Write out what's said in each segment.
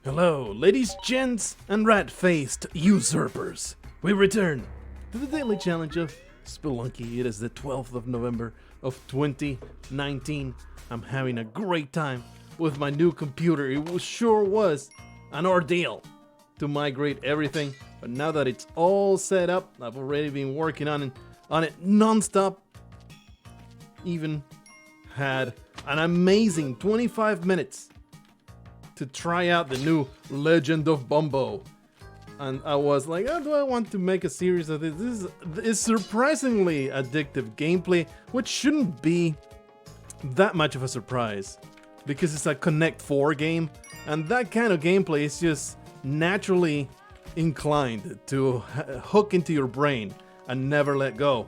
Hello, ladies, gents, and rat-faced usurpers. We return to the daily challenge of Spelunky. It is the 12th of November of 2019. I'm having a great time with my new computer. It sure was an ordeal to migrate everything, but now that it's all set up, I've already been working on it non-stop. Even had an amazing 25 minutes to try out the new Legend of Bumbo. And I was like, oh, do I want to make a series of this? This is surprisingly addictive gameplay, which shouldn't be that much of a surprise because it's a Connect 4 game, and that kind of gameplay is just naturally inclined to hook into your brain and never let go.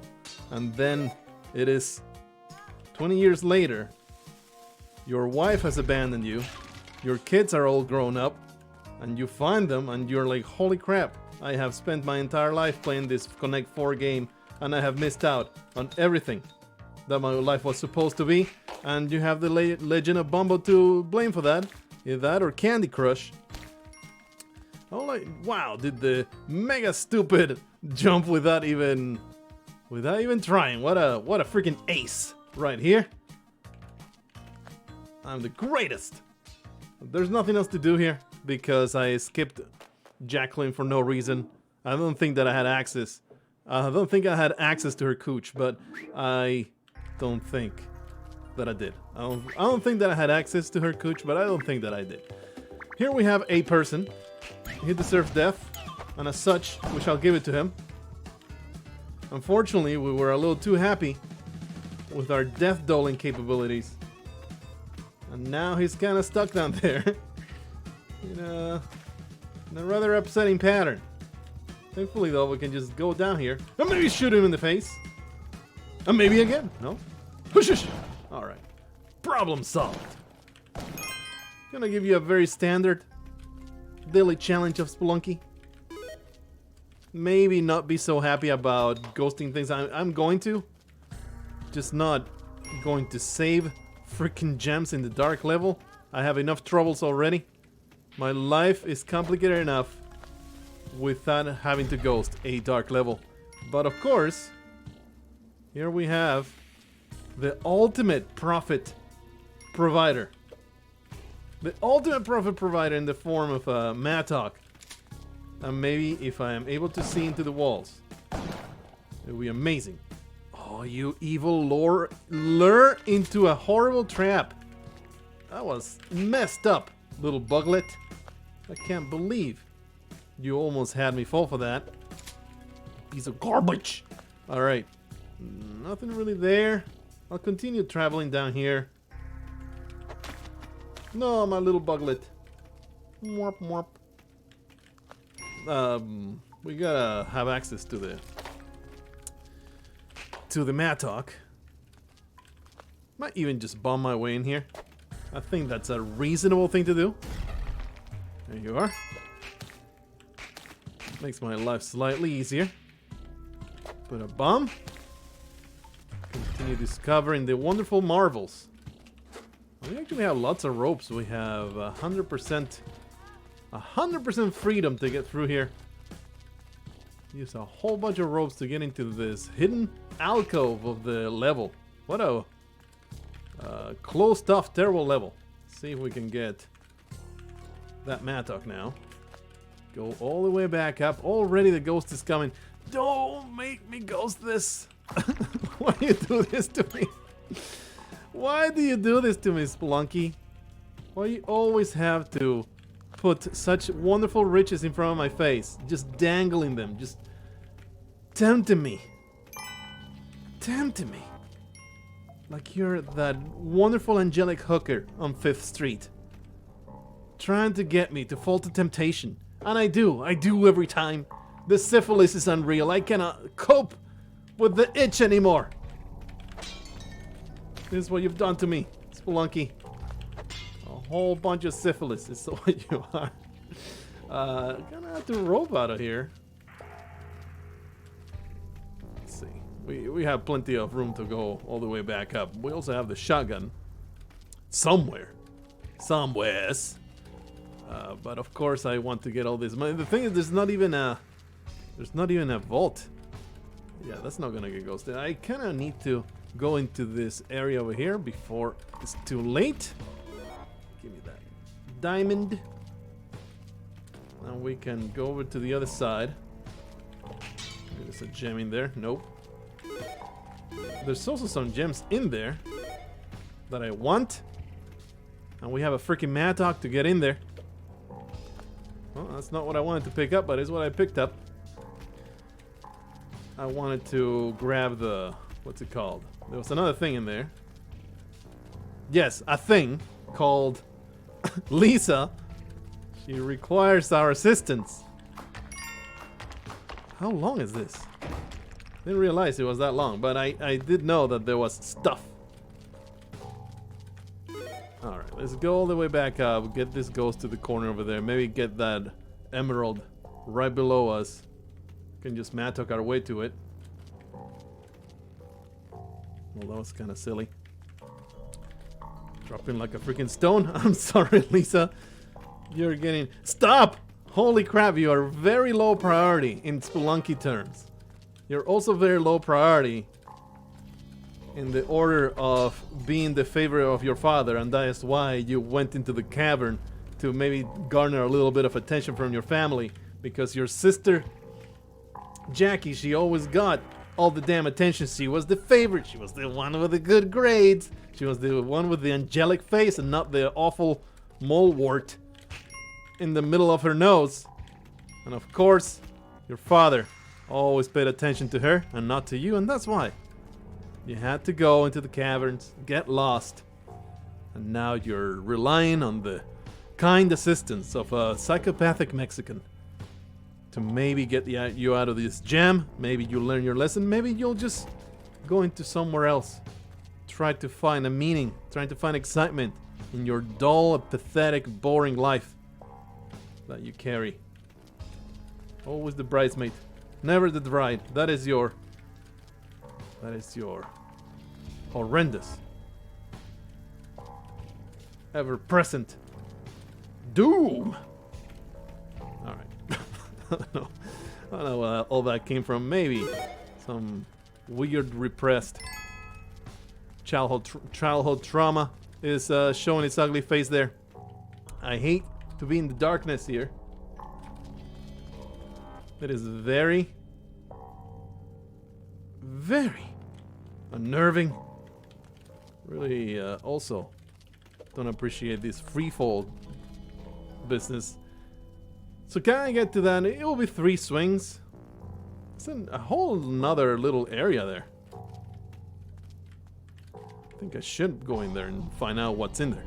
And then it is 20 years later, your wife has abandoned you, your kids are all grown up, and you find them and you're like, holy crap, I have spent my entire life playing this Connect 4 game and I have missed out on everything that my life was supposed to be. And you have the Legend of Bumbo to blame for that. Either that or Candy Crush. Oh, like, wow, did the mega stupid jump without even trying. What a freaking ace right here. I'm the greatest. There's nothing else to do here because I skipped Jacqueline for no reason. I don't think that I had access. I don't think I had access to her cooch, but I don't think that I did. I don't think that I had access to her cooch, but I don't think that I did. Here we have a person. He deserves death, and as such, we shall give it to him. Unfortunately, we were a little too happy with our death doling capabilities. And now he's kind of stuck down there. in a rather upsetting pattern. Thankfully, though, we can just go down here and maybe shoot him in the face. And maybe again. No? Hush. Alright. Problem solved. Gonna give you a very standard daily challenge of Spelunky. Maybe not be so happy about ghosting things. I'm going to. Just not going to save freaking gems in the dark level. I have enough troubles already. My life is complicated enough without having to ghost a dark level. But of course, here we have the ultimate profit provider. The ultimate profit provider in the form of a Mattock. And maybe if I am able to see into the walls, it will be amazing. Oh, you evil lure into a horrible trap. That was messed up, little buglet. I can't believe you almost had me fall for that. Piece of garbage. Alright. Nothing really there. I'll continue traveling down here. No, my little buglet. Morp, morp. We gotta have access to the Mattock. Might even just bomb my way in here. I think that's a reasonable thing to do. There you are. Makes my life slightly easier. Put a bomb. Continue discovering the wonderful marvels. We actually have lots of ropes. We have 100% freedom to get through here. Use a whole bunch of ropes to get into this hidden alcove of the level. What a closed off terrible level. See if we can get that Mattock now. Go all the way back up. Already the ghost is coming. Don't make me ghost this. Why do you do this to me? Why do you do this to me, Spelunky? Why you always have to put such wonderful riches in front of my face? Just dangling them. Just tempting me. Tempting me. Like you're that wonderful angelic hooker on 5th Street. Trying to get me to fall to temptation. And I do every time. The syphilis is unreal. I cannot cope with the itch anymore. This is what you've done to me, Spelunky. A whole bunch of syphilis is what you are. Gonna have to rope out of here. Let's see. We have plenty of room to go all the way back up. We also have the shotgun. Somewheres. But of course I want to get all this money. The thing is, there's not even a vault. Yeah, that's not gonna get ghosted. I kind of need to go into this area over here before it's too late. Give me that diamond. Now we can go over to the other side. There's a gem in there. Nope. There's also some gems in there that I want. And we have a freaking mattock to get in there. Well, that's not what I wanted to pick up, but it's what I picked up. I wanted to grab the... what's it called? There was another thing in there. Yes, a thing called Lisa. She requires our assistance. How long is this? Didn't realize it was that long, but I did know that there was stuff. Alright, let's go all the way back up. Get this ghost to the corner over there. Maybe get that emerald right below us. Can just mattock our way to it. Well, that was kind of silly. Dropping like a freaking stone. I'm sorry, Lisa. You're getting... Stop! Holy crap, you are very low priority in Spelunky terms. You're also very low priority in the order of being the favorite of your father, and that is why you went into the cavern to maybe garner a little bit of attention from your family, because your sister Jackie, she always got all the damn attention. She was the favorite. She was the one with the good grades. She was the one with the angelic face and not the awful mole wart in the middle of her nose. And of course, your father always paid attention to her and not to you, and that's why you had to go into the caverns, get lost, and now you're relying on the kind assistance of a psychopathic Mexican to maybe get you out of this jam. Maybe you'll learn your lesson. Maybe you'll just go into somewhere else. Try to find a meaning. Trying to find excitement in your dull, pathetic, boring life that you carry. Always the bridesmaid. Never the bride. That is your horrendous, ever-present doom. Alright. I don't know where all that came from. Maybe some weird repressed childhood trauma is showing its ugly face there. I hate to be in the darkness here. It is very, very unnerving. Really, also don't appreciate this freefall business. So can I get to that? It will be 3 swings. It's a whole nother little area there. I think I should go in there and find out what's in there.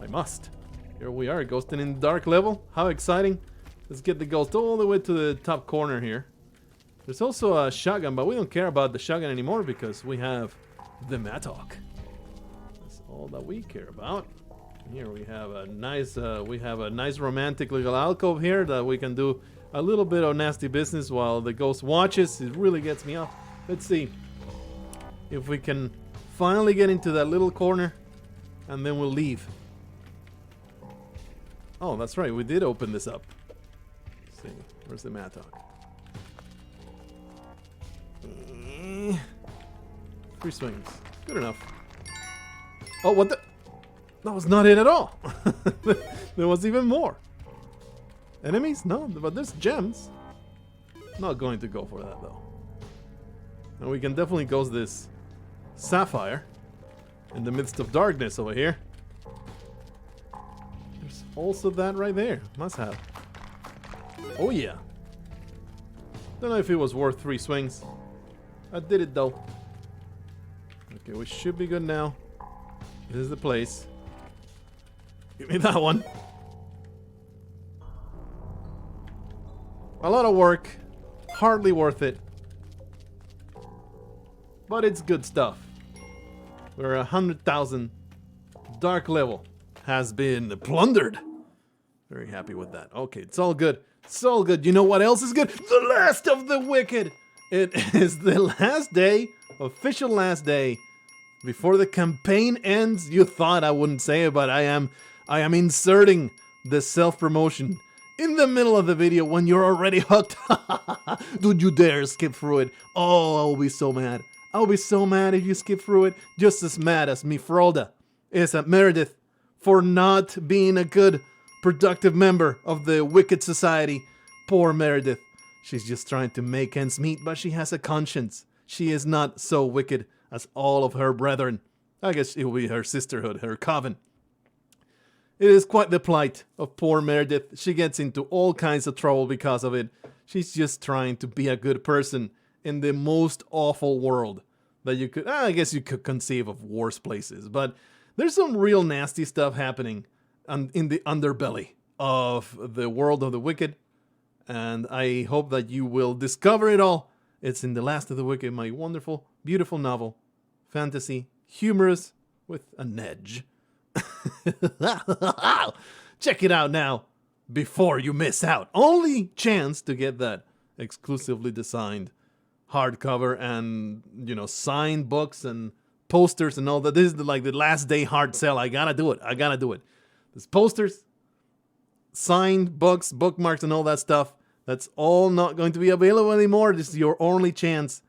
I must. Here we are, ghosting in the dark level. How exciting. Let's get the ghost all the way to the top corner here. There's also a shotgun, but we don't care about the shotgun anymore because we have the mattock. That's all that we care about. Here we have a nice romantic little alcove here that we can do a little bit of nasty business while the ghost watches. It really gets me off. Let's see if we can finally get into that little corner, and then we'll leave. Oh, that's right. We did open this up. Let's see. Where's the mattock? 3 swings. Good enough. Oh, what the... That was not it at all. There was even more. Enemies? No, but there's gems. Not going to go for that though. And we can definitely ghost this sapphire in the midst of darkness over here. There's also that right there. Must have. Oh yeah. Don't know if it was worth 3 swings. I did it though. Okay, we should be good now. This is the place. Give me that one. A lot of work. Hardly worth it. But it's good stuff. Where 100,000 dark level has been plundered. Very happy with that. Okay, it's all good. It's all good. You know what else is good? The last of the wicked. It is the last day. Official last day. Before the campaign ends. You thought I wouldn't say it, but I am inserting the self-promotion in the middle of the video when you're already hooked. Don't you dare skip through it. Oh, I'll be so mad. I'll be so mad if you skip through it. Just as mad as Mifrolda is at Meredith for not being a good, productive member of the Wicked Society. Poor Meredith. She's just trying to make ends meet, but she has a conscience. She is not so wicked as all of her brethren. I guess it will be her sisterhood, her coven. It is quite the plight of poor Meredith. She gets into all kinds of trouble because of it. She's just trying to be a good person in the most awful world that you could... I guess you could conceive of worse places, but there's some real nasty stuff happening in the underbelly of the world of the wicked, and I hope that you will discover it all. It's in The Last of the Wicked, my wonderful, beautiful novel. Fantasy, humorous, with an edge. Check it out now before you miss out. Only chance to get that exclusively designed hardcover and, you know, signed books and posters and all that. This is like the last day hard sell. I gotta do it. I gotta do it. There's posters, signed books, bookmarks, and all that stuff. That's all not going to be available anymore. This is your only chance.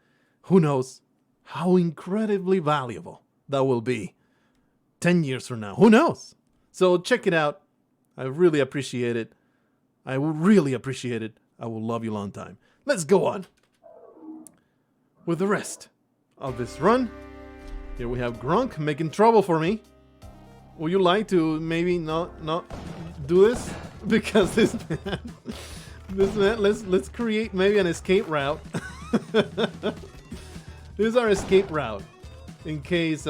Who knows how incredibly valuable that will be 10 years from now. Who knows? So check it out. I really appreciate it. I will really appreciate it. I will love you a long time. Let's go on with the rest of this run. Here we have Grunk making trouble for me. Would you like to maybe not do this? Because this man, let's create maybe an escape route. This is our escape route in case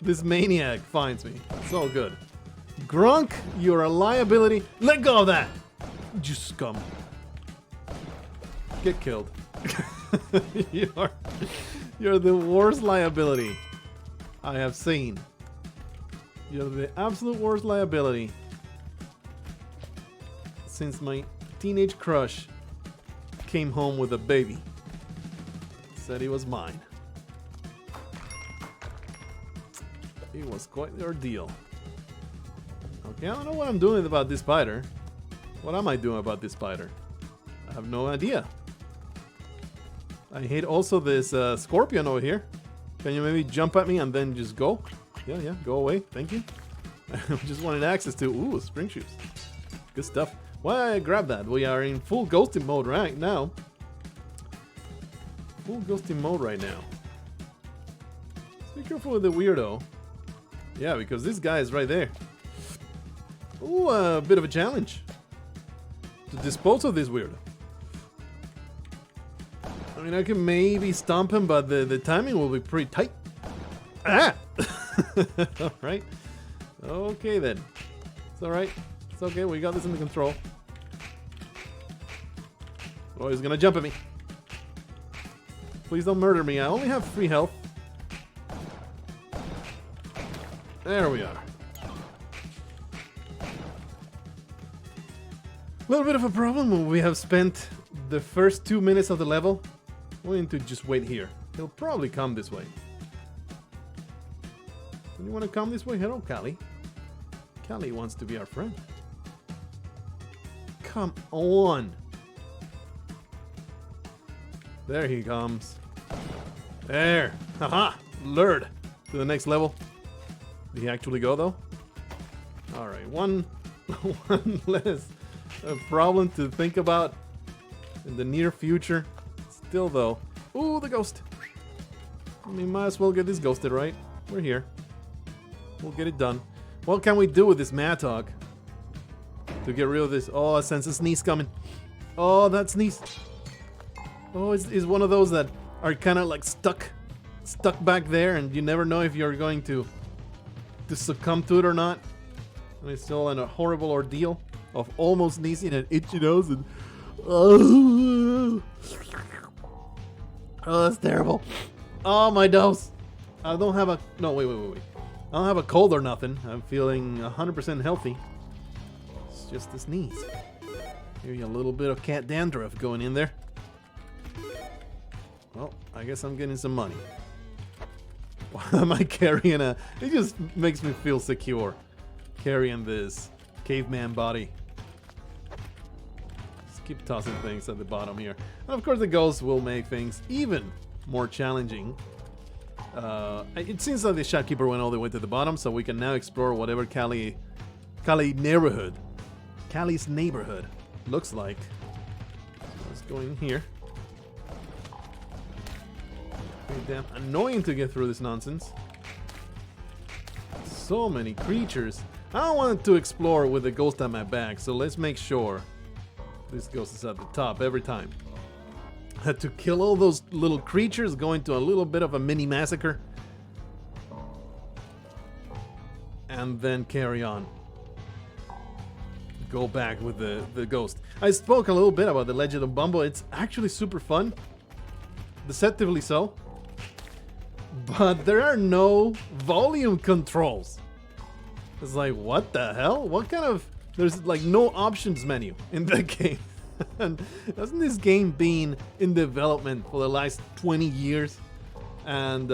this maniac finds me. It's all good. Grunk, you're a liability. Let go of that, you scum. Get killed. You're the worst liability I have seen. You're the absolute worst liability since my teenage crush came home with a baby. Said he was mine. It was quite the ordeal. Okay, I don't know what I'm doing about this spider. What am I doing about this spider? I have no idea. I hate also this scorpion over here. Can you maybe jump at me and then just go? Yeah, go away. Thank you. I just wanted access to... Ooh, spring shoes. Good stuff. Why I grabbed that? We are in full ghosting mode right now. Full ghosting mode right now. Be careful with the weirdo. Yeah, because this guy is right there. Ooh, a bit of a challenge to dispose of this weirdo. I mean, I can maybe stomp him, but the timing will be pretty tight. Ah! Alright. Okay then. It's alright. It's okay, we got this under control. Oh, he's gonna jump at me. Please don't murder me. I only have 3 health. There we are. A little bit of a problem. We have spent the first 2 minutes of the level. We need to just wait here. He'll probably come this way. Do you want to come this way? Hello, Callie. Callie wants to be our friend. Come on. There he comes. There. Haha. Lured to the next level. Did he actually go though? Alright, one less problem to think about in the near future. Still though. Ooh, the ghost. I mean, might as well get this ghosted, right? We're here. We'll get it done. What can we do with this Mattock to get rid of this? Oh, I sense a sneeze coming. Oh, that sneeze. Oh, it's one of those that are kind of like stuck back there, and you never know if you're going to succumb to it or not. And it's still in a horrible ordeal of almost sneezing and itchy nose and oh, that's terrible. Oh, my nose. I don't have a wait. I don't have a cold or nothing. I'm feeling 100% healthy. It's just a sneeze. Maybe a little bit of cat dandruff going in there. Well, I guess I'm getting some money. Why am I carrying a... It just makes me feel secure carrying this caveman body. Just keep tossing things at the bottom here. And of course the ghosts will make things even more challenging. It seems like the shopkeeper went all the way to the bottom, so we can now explore whatever Cali's neighborhood looks like. Let's go in here. Pretty damn annoying to get through this nonsense. So many creatures. I don't want to explore with the ghost at my back, so let's make sure this ghost is at the top every time. Had to kill all those little creatures, go into a little bit of a mini massacre, and then carry on. Go back with the ghost. I spoke a little bit about the Legend of Bumble. It's actually super fun, deceptively so, but there are no volume controls. It's like, what the hell? What kind of... There's like no options menu in that game. And hasn't this game been in development for the last 20 years? And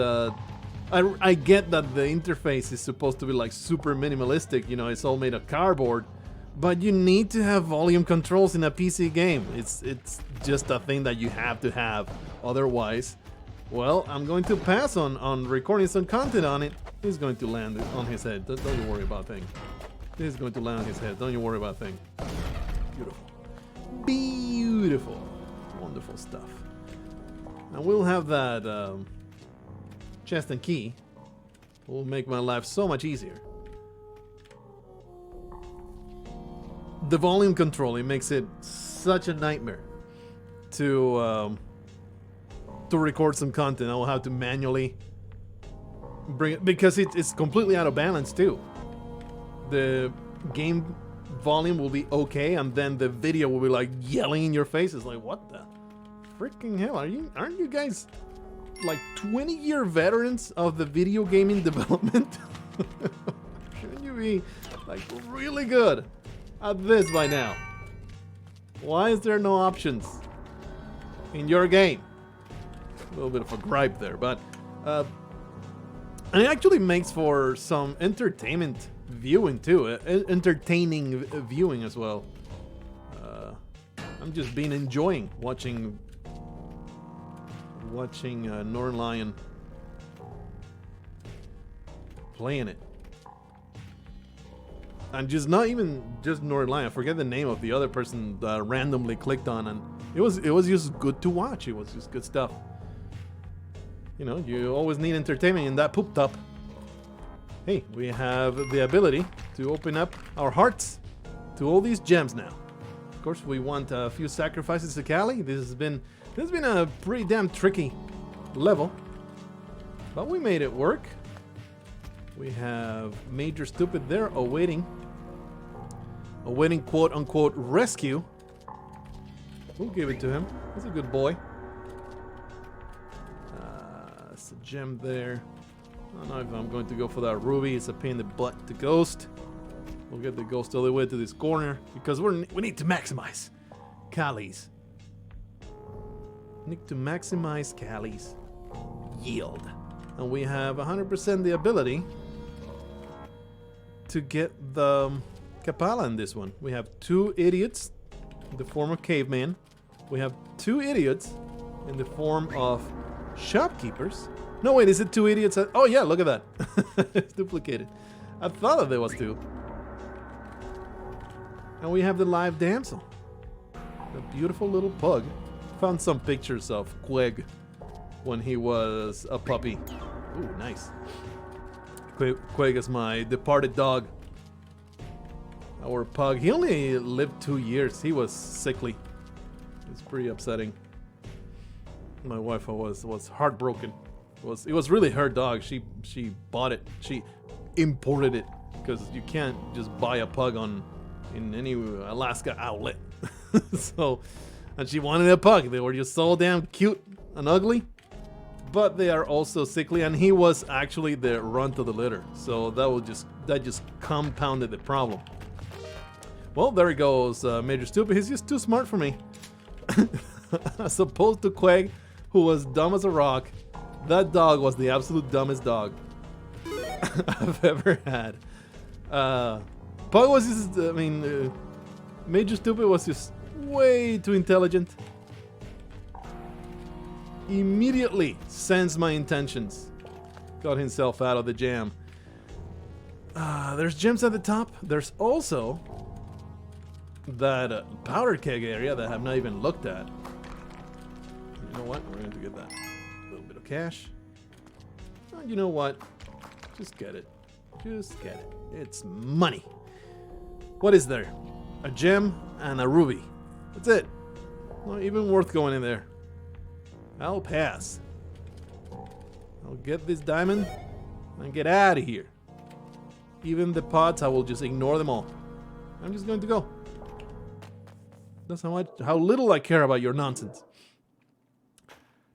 I get that the interface is supposed to be like super minimalistic, you know, it's all made of cardboard, but you need to have volume controls in a PC game. It's just a thing that you have to have. Otherwise, well, I'm going to pass on recording some content on it. He's going to land on his head. Don't you worry about a thing. He's going to land on his head. Don't you worry about a thing. Beautiful. Beautiful. Wonderful stuff. And we'll have that chest and key. It will make my life so much easier. The volume control, it makes it such a nightmare to record some content. I will have to manually bring it because it's completely out of balance too. The game volume will be okay, and then the video will be like yelling in your face. It's like, what the freaking hell? Aren't you guys like 20-year veterans of the video gaming development? Shouldn't you be like really good at this by now? Why is there no options in your game? A little bit of a gripe there, but and it actually makes for some entertainment viewing too, entertaining viewing as well. I'm just been enjoying watching Northern Lion playing it, and just not even just Northern Lion. I forget the name of the other person that I randomly clicked on, and it was just good to watch. It was just good stuff. You know, you always need entertainment in that poop top. Hey, we have the ability to open up our hearts to all these gems now. Of course, we want a few sacrifices to Cali. This has been a pretty damn tricky level, but we made it work. We have Major Stupid there awaiting quote unquote rescue. We'll give it to him. He's a good boy. It's a gem there. I don't know if I'm going to go for that ruby. It's a pain in the butt to ghost. We'll get the ghost all the way to this corner because we need to maximize Cali's. Need to maximize Cali's yield. And we have 100% the ability to get the Kapala in this one. We have 2 idiots in the form of caveman. We have 2 idiots in the form of shopkeepers. No, wait, is it 2 idiots? Oh yeah, look at that. It's duplicated. I thought that there was 2. And we have the live damsel. A beautiful little pug. Found some pictures of Queg when he was a puppy. Ooh, nice. Queg is my departed dog. Our pug. He only lived 2 years. He was sickly. It's pretty upsetting. My wife was heartbroken. It was really her dog. She bought it. She imported it because you can't just buy a pug in any Alaska outlet. So, and she wanted a pug. They were just so damn cute and ugly, but they are also sickly. And he was actually the runt of the litter. So that just compounded the problem. Well, there he goes, Major Stupid. He's just too smart for me. As opposed to Quag, who was dumb as a rock. That dog was the absolute dumbest dog I've ever had. Pug was just, I mean, Major Stupid was just way too intelligent. Immediately sensed my intentions. Got himself out of the jam. There's gems at the top. There's also that powder keg area that I have not even looked at. You know what? We're going to get that little bit of cash. You know what? Just get it. Just get it. It's money. What is there? A gem and a ruby. That's it. Not even worth going in there. I'll pass. I'll get this diamond and get out of here. Even the pots, I will just ignore them all. I'm just going to go. That's how little I care about your nonsense.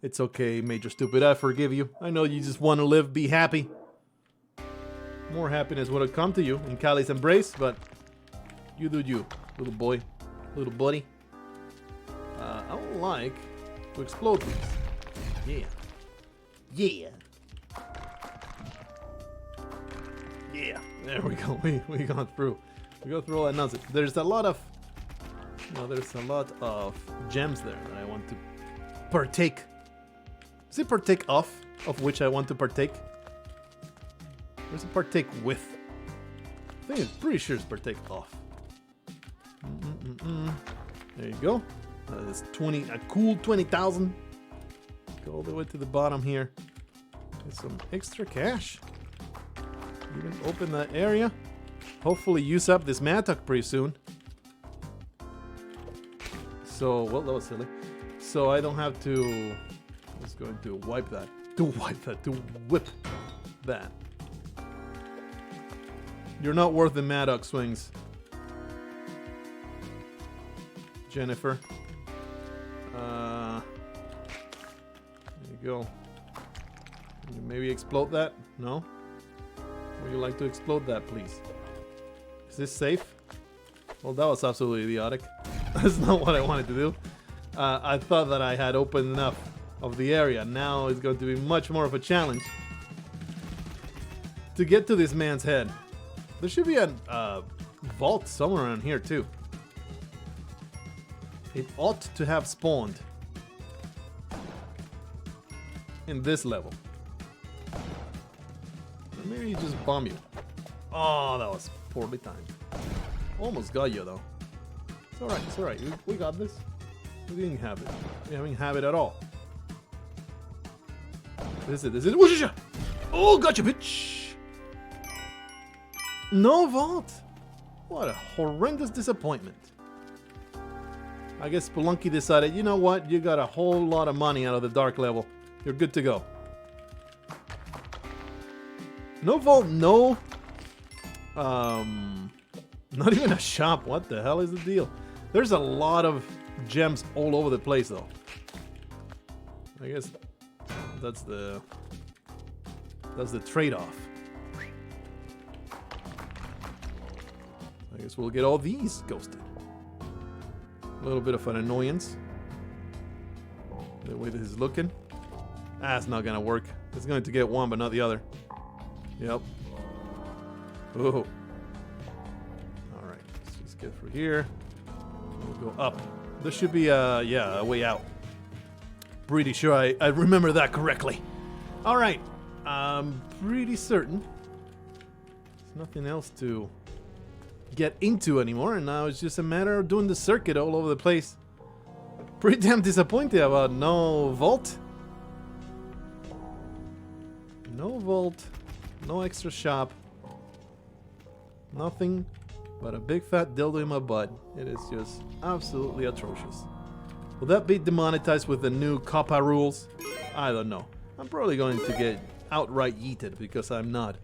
It's okay, Major Stupid. I forgive you. I know you just want to live, be happy. More happiness would have come to you in Cali's embrace, but you do you, little boy, little buddy. I would like to explode these. Yeah. Yeah. There we go. We got through. We go through all that nonsense. There's a lot of, gems there that I want to partake. Is it partake of which I want to partake? Or is it partake with? I think it's pretty sure it's partake of. There you go. That's a cool 20,000. Go all the way to the bottom here. Get some extra cash. Even open that area. Hopefully use up this mattock pretty soon. So, well, that was silly. So I don't have to... I'm just going to wipe that. To whip that. You're not worth the mattock swings, Jennifer. There you go. Can you maybe explode that? No? Would you like to explode that, please? Is this safe? Well, that was absolutely idiotic. That's not what I wanted to do. I thought that I had opened enough of the area. Now it's going to be much more of a challenge to get to this man's head. There should be a vault somewhere around here too. It ought to have spawned in this level. Or maybe he just bomb you. Oh, that was poorly timed. Almost got you though. It's alright, it's alright. We got this. We didn't have it. We haven't have it at all. This is it. Whoosh! Oh, gotcha, bitch! No vault! What a horrendous disappointment. I guess Spelunky decided, you know what? You got a whole lot of money out of the dark level. You're good to go. No vault, no... Not even a shop. What the hell is the deal? There's a lot of gems all over the place, though. I guess that's the trade-off. I guess we'll get all these ghosted. A little bit of an annoyance. The way this is looking. It's not gonna work. It's going to get one, but not the other. Yep. Oh. Alright, let's just get through here. We'll go up. There should be a way out. Pretty sure I remember that correctly. Alright. I'm pretty certain there's nothing else to get into anymore, and now it's just a matter of doing the circuit all over the place. Pretty damn disappointed about no vault. No vault. No extra shop. Nothing but a big fat dildo in my butt. It is just absolutely atrocious. Will that be demonetized with the new Coppa rules? I don't know. I'm probably going to get outright yeeted because I'm not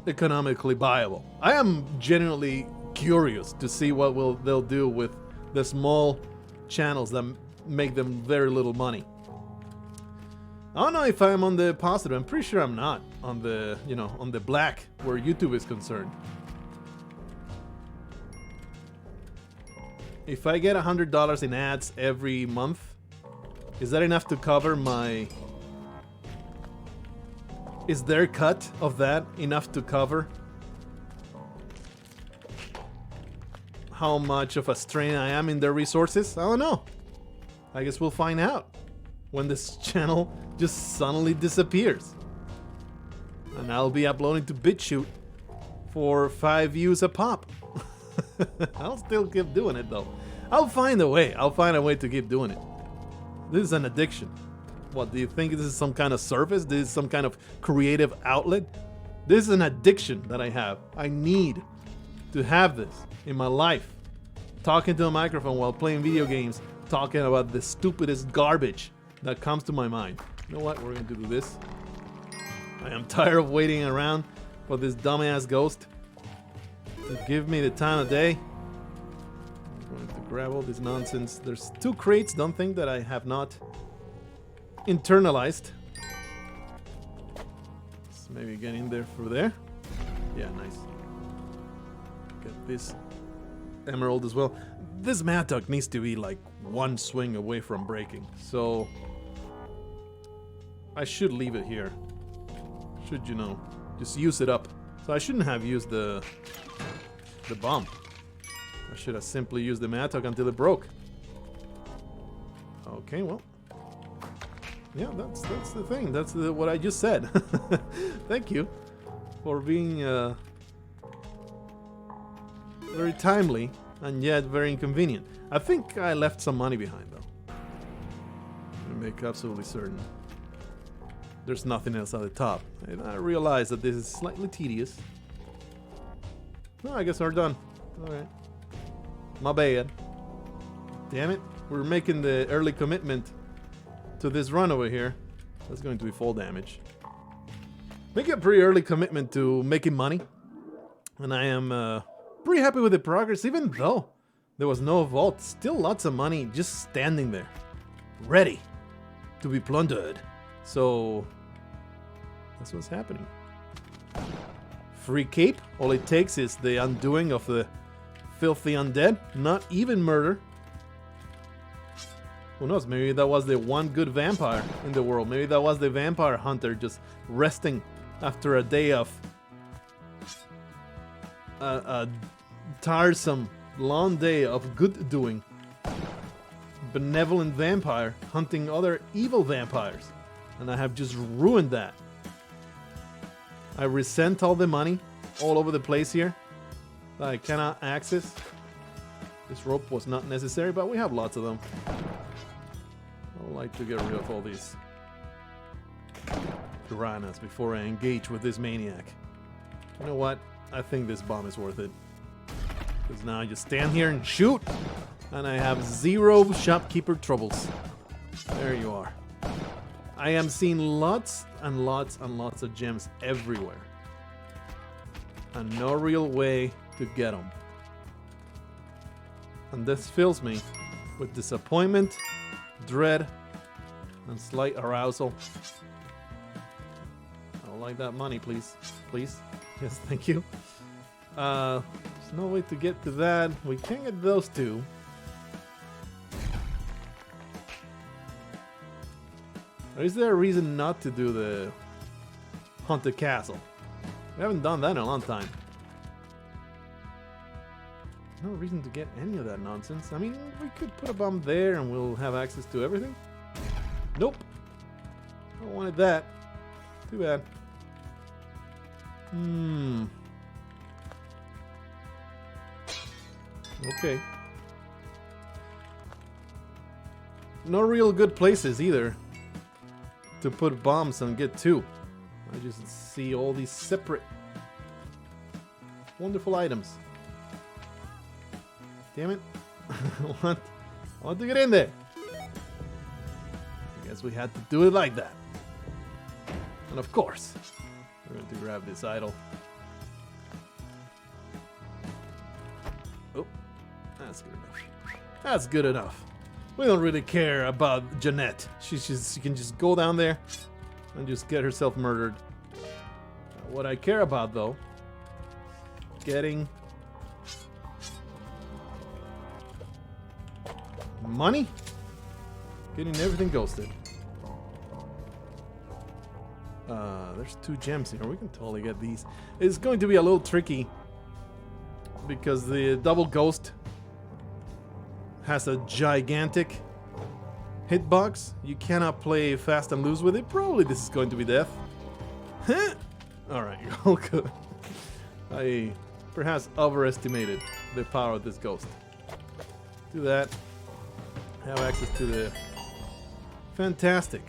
economically viable. I am genuinely curious to see what they'll do with the small channels that make them very little money. I don't know if I'm on the positive. I'm pretty sure I'm not on the, on the black where YouTube is concerned. If I get $100 in ads every month, is that enough to cover my... Is their cut of that enough to cover how much of a strain I am in their resources? I don't know. I guess we'll find out when this channel just suddenly disappears. And I'll be uploading to BitChute for 5 views a pop. I'll still keep doing it though. I'll find a way. I'll find a way to keep doing it. This is an addiction. What, do you think this is some kind of service? This is some kind of creative outlet? This is an addiction that I have. I need to have this in my life. Talking to a microphone while playing video games. Talking about the stupidest garbage that comes to my mind. You know what? We're going to do this. I am tired of waiting around for this dumbass ghost to give me the time of day. I'm going to grab all this nonsense. There's 2 crates, don't think that I have not internalized. Let's maybe get in there through there. Yeah, nice. Get this emerald as well. This mattock needs to be like 1 swing away from breaking, so I should leave it here. Should, you know, just use it up. So I shouldn't have used the bomb. I should have simply used the mattock until it broke. Okay, well, yeah, that's the thing. That's what I just said. Thank you for being very timely and yet very inconvenient. I think I left some money behind though. To make absolutely certain. There's nothing else at the top. And I realize that this is slightly tedious. No, I guess we're done. Alright. My bad. Damn it. We're making the early commitment to this run over here. That's going to be full damage. Making a pretty early commitment to making money. And I am pretty happy with the progress, even though there was no vault. Still lots of money just standing there. Ready to be plundered. So that's what's happening. Free cape. All it takes is the undoing of the filthy undead. Not even murder. Who knows? Maybe that was the one good vampire in the world. Maybe that was the vampire hunter just resting after a day of a tiresome long day of good doing. Benevolent vampire hunting other evil vampires. And I have just ruined that. I resent all the money all over the place here that I cannot access. This rope was not necessary, but we have lots of them. I would like to get rid of all these piranhas before I engage with this maniac. You know what? I think this bomb is worth it. Because now I just stand here and shoot, and I have 0 shopkeeper troubles. There you are. I am seeing lots and lots and lots of gems everywhere. And no real way to get them. And this fills me with disappointment, dread, and slight arousal. I don't like that money, please. Please. Yes, thank you. There's no way to get to that. We can't get those 2. Or is there a reason not to do the haunted castle? We haven't done that in a long time. No reason to get any of that nonsense. I mean, we could put a bomb there and we'll have access to everything. Nope. I wanted that. Too bad. Okay. No real good places either to put bombs and get 2. I just see all these separate wonderful items. Damn it. I want to get in there. I guess we had to do it like that. And of course, we're going to grab this idol. Oh, that's good enough. That's good enough. We don't really care about Jeanette. She can just go down there and just get herself murdered. What I care about, though, getting money, getting everything ghosted. There's 2 gems here. We can totally get these. It's going to be a little tricky because the double ghost has a gigantic hitbox. You cannot play fast and loose with it. Probably this is going to be death. Alright, all good. I perhaps overestimated the power of this ghost. Do that. Have access to the... Fantastic.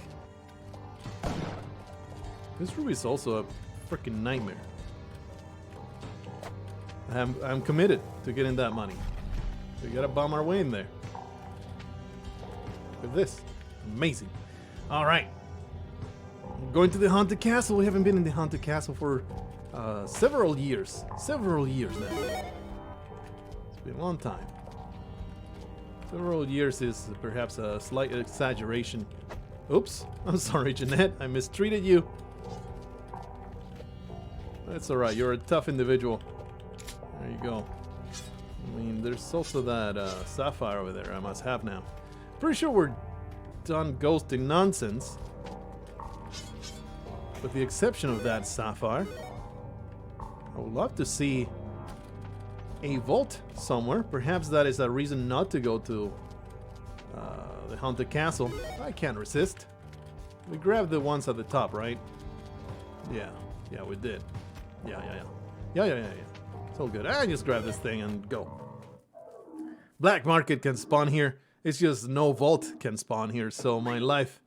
This ruby is also a freaking nightmare. I'm committed to getting that money. We gotta bomb our way in there. Look at this. Amazing. Alright. Going to the Haunted Castle. We haven't been in the Haunted Castle for several years. Several years now. It's been a long time. Several years is perhaps a slight exaggeration. Oops. I'm sorry, Jeanette. I mistreated you. That's alright. You're a tough individual. There you go. I mean, there's also that sapphire over there I must have now. Pretty sure we're done ghosting nonsense. With the exception of that sapphire. I would love to see a vault somewhere. Perhaps that is a reason not to go to the Haunted Castle. I can't resist. We grabbed the ones at the top, right? Yeah. Yeah, we did. Yeah. It's all good. I just grab this thing and go. Black market can spawn here. It's just no vault can spawn here, so my life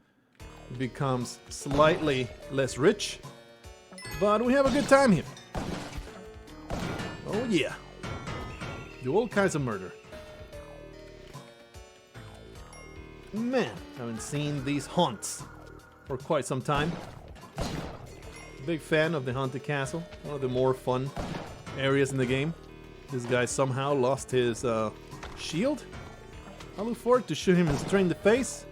becomes slightly less rich. But we have a good time here. Oh yeah. Do all kinds of murder. Man, I haven't seen these haunts for quite some time. Big fan of the Haunted Castle. One of the more fun areas in the game. This guy somehow lost his shield. I look forward to shoot him straight in the face.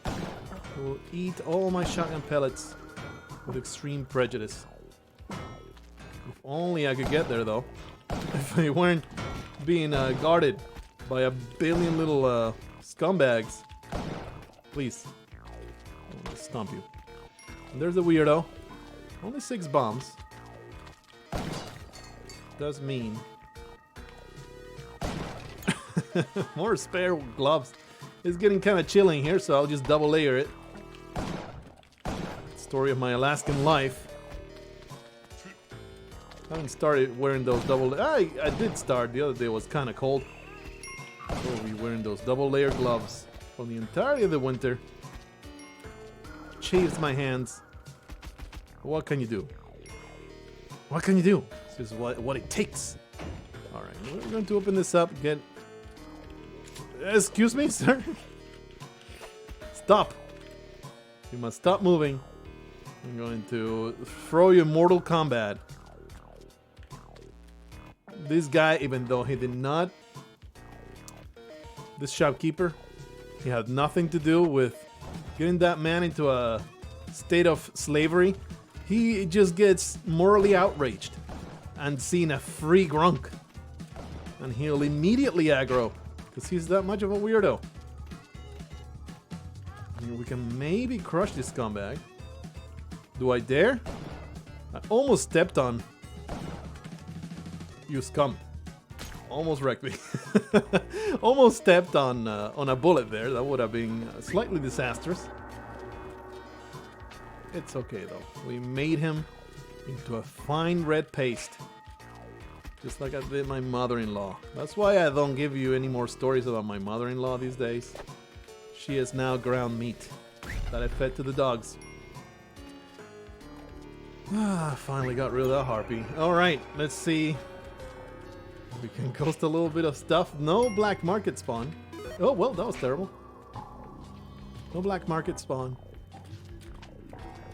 He will eat all my shotgun pellets with extreme prejudice. If only I could get there though. If they weren't being guarded by a billion little scumbags. Please. I'm gonna stomp you. And there's the weirdo. Only 6 bombs. Does mean more spare gloves. It's getting kind of chilling here, so I'll just double layer it. Story of my Alaskan life. I haven't started wearing those double. I did start. The other day was kind of cold. So we'll be wearing those double layer gloves for the entirety of the winter. Chafes my hands. What can you do? What can you do? This is what it takes. Alright, we're going to open this up. Get. Excuse me, sir? Stop. You must stop moving. I'm going to throw you in Mortal Kombat. This guy, even though he did not... This shopkeeper, he had nothing to do with getting that man into a state of slavery. He just gets morally outraged and seeing a free grunk. And he'll immediately aggro because he's that much of a weirdo. And we can maybe crush this scumbag. Do I dare? I almost stepped on you, scum. Almost wrecked me. Almost stepped on a bullet there. That would have been slightly disastrous. It's okay though. We made him into a fine red paste. Just like I did my mother-in-law. That's why I don't give you any more stories about my mother-in-law these days. She is now ground meat that I fed to the dogs. Finally got rid of that harpy. Alright, let's see. We can ghost a little bit of stuff. No black market spawn. Oh, well, that was terrible. No black market spawn.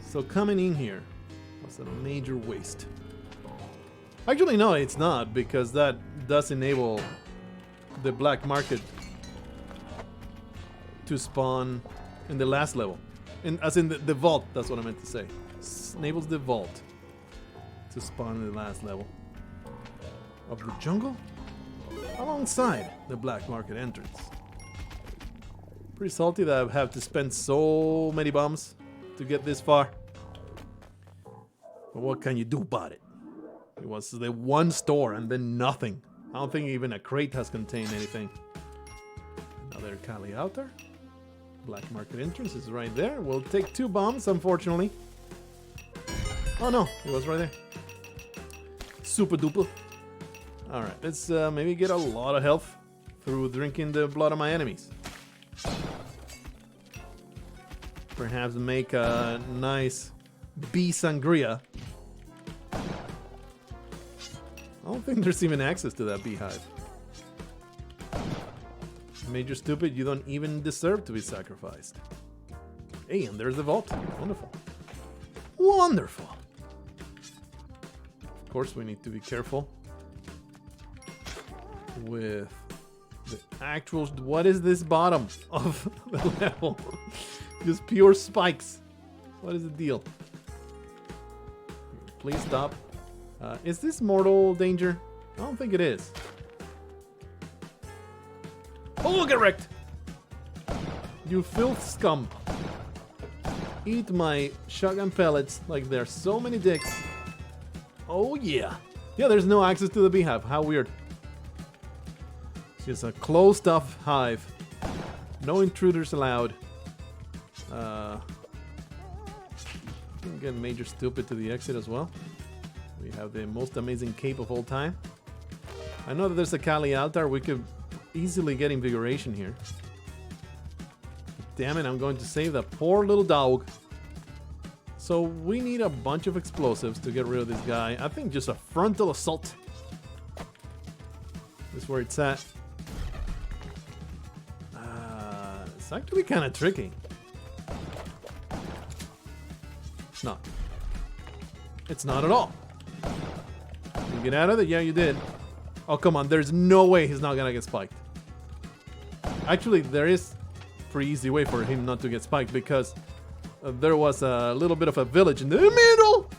So coming in here was a major waste. Actually, no, it's not, because that does enable the black market to spawn in the last level. As in the vault, that's what I meant to say. Enables the vault to spawn in the last level of the jungle alongside the black market entrance. Pretty salty that I have to spend so many bombs to get this far. But what can you do about it? It was the one store and then nothing. I don't think even a crate has contained anything. Another Kali altar. Black market entrance is right there. We'll take 2 bombs, unfortunately. Oh no, it was right there. Super duper. Alright, let's maybe get a lot of health through drinking the blood of my enemies. Perhaps make a nice bee sangria. I don't think there's even access to that beehive. Major stupid, you don't even deserve to be sacrificed. Hey, and there's the vault. Wonderful. Wonderful. Of course, we need to be careful with the actual... What is this bottom of the level? Just pure spikes. What is the deal? Please stop. Is this mortal danger? I don't think it is. Oh, get wrecked! You filth scum. Eat my shotgun pellets like there's so many dicks. Oh yeah. Yeah, there's no access to the beehive. How weird. It's just a closed off hive. No intruders allowed. Get Major Stupid to the exit as well. We have the most amazing cape of all time. I know that there's a Kali altar. We could easily get invigoration here. Damn it, I'm going to save that poor little dog. So we need a bunch of explosives to get rid of this guy. I think just a frontal assault is where it's at. It's actually kind of tricky. It's not. It's not at all. You get out of it? Yeah, you did. Oh, come on. There's no way he's not gonna get spiked. Actually, there is a pretty easy way for him not to get spiked because there was a little bit of a village in the middle.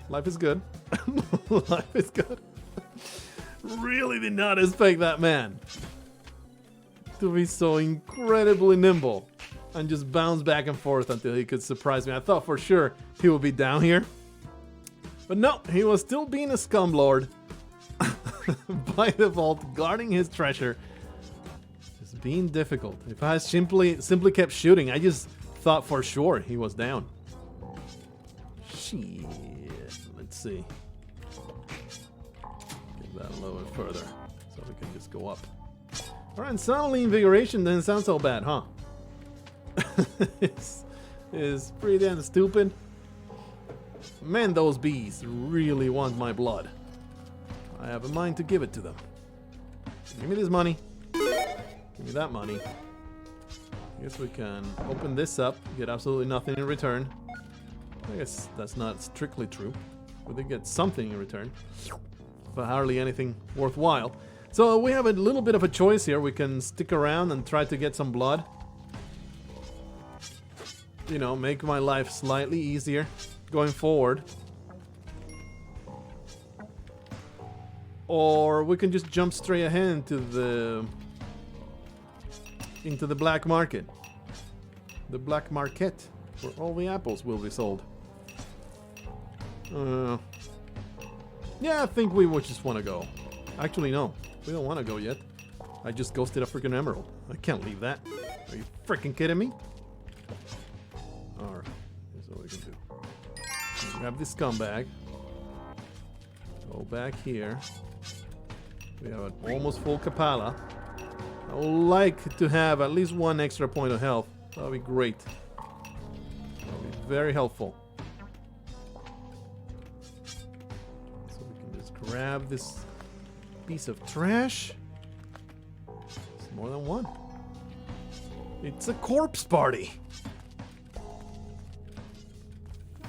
Life is good. Life is good. Really did not expect that man to be so incredibly nimble and just bounce back and forth until he could surprise me. I thought for sure he would be down here. But no, he was still being a scumlord by default, guarding his treasure. Just being difficult. If I simply kept shooting, I just thought for sure he was down. Shit. Let's see. Get that a little bit further so we can just go up. Alright, and suddenly invigoration doesn't sound so bad, huh? It's pretty damn stupid. Man, those bees really want my blood. I have a mind to give it to them. Give me this money. Give me that money. I guess we can open this up, get absolutely nothing in return. I guess that's not strictly true. We did get something in return, but hardly anything worthwhile. So we have a little bit of a choice here. We can stick around and try to get some blood. You know, make my life slightly easier going forward. Or we can just jump straight ahead into the black market. The black market, where all the apples will be sold. Yeah, I think we would just want to go. Actually, no. We don't want to go yet. I just ghosted a freaking emerald. I can't leave that. Are you freaking kidding me? Alright. Here's what we can do. Grab this scumbag. Go back here. We have an almost full Kapala. I would like to have at least one extra point of health. That would be great. That would be very helpful. So we can just grab this piece of trash. It's more than one. It's a corpse party.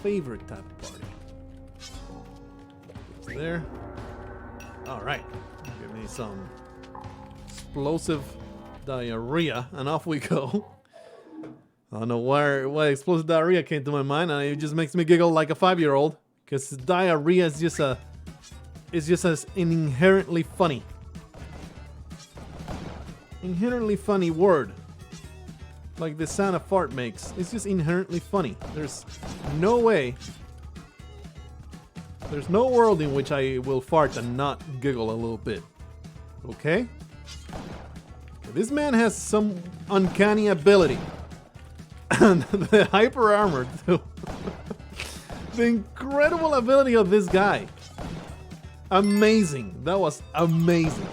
Favorite type of party. It's there. Alright. Give me some explosive diarrhea and off we go. I don't know why explosive diarrhea came to my mind, and it just makes me giggle like a 5-year-old. Because diarrhea is just as inherently funny. Inherently funny word. Like the sound a fart makes. It's just inherently funny. There's no way. There's no world in which I will fart and not giggle a little bit. Okay? This man has some uncanny ability. And the hyper armor, too. The incredible ability of this guy. Amazing. That was amazing.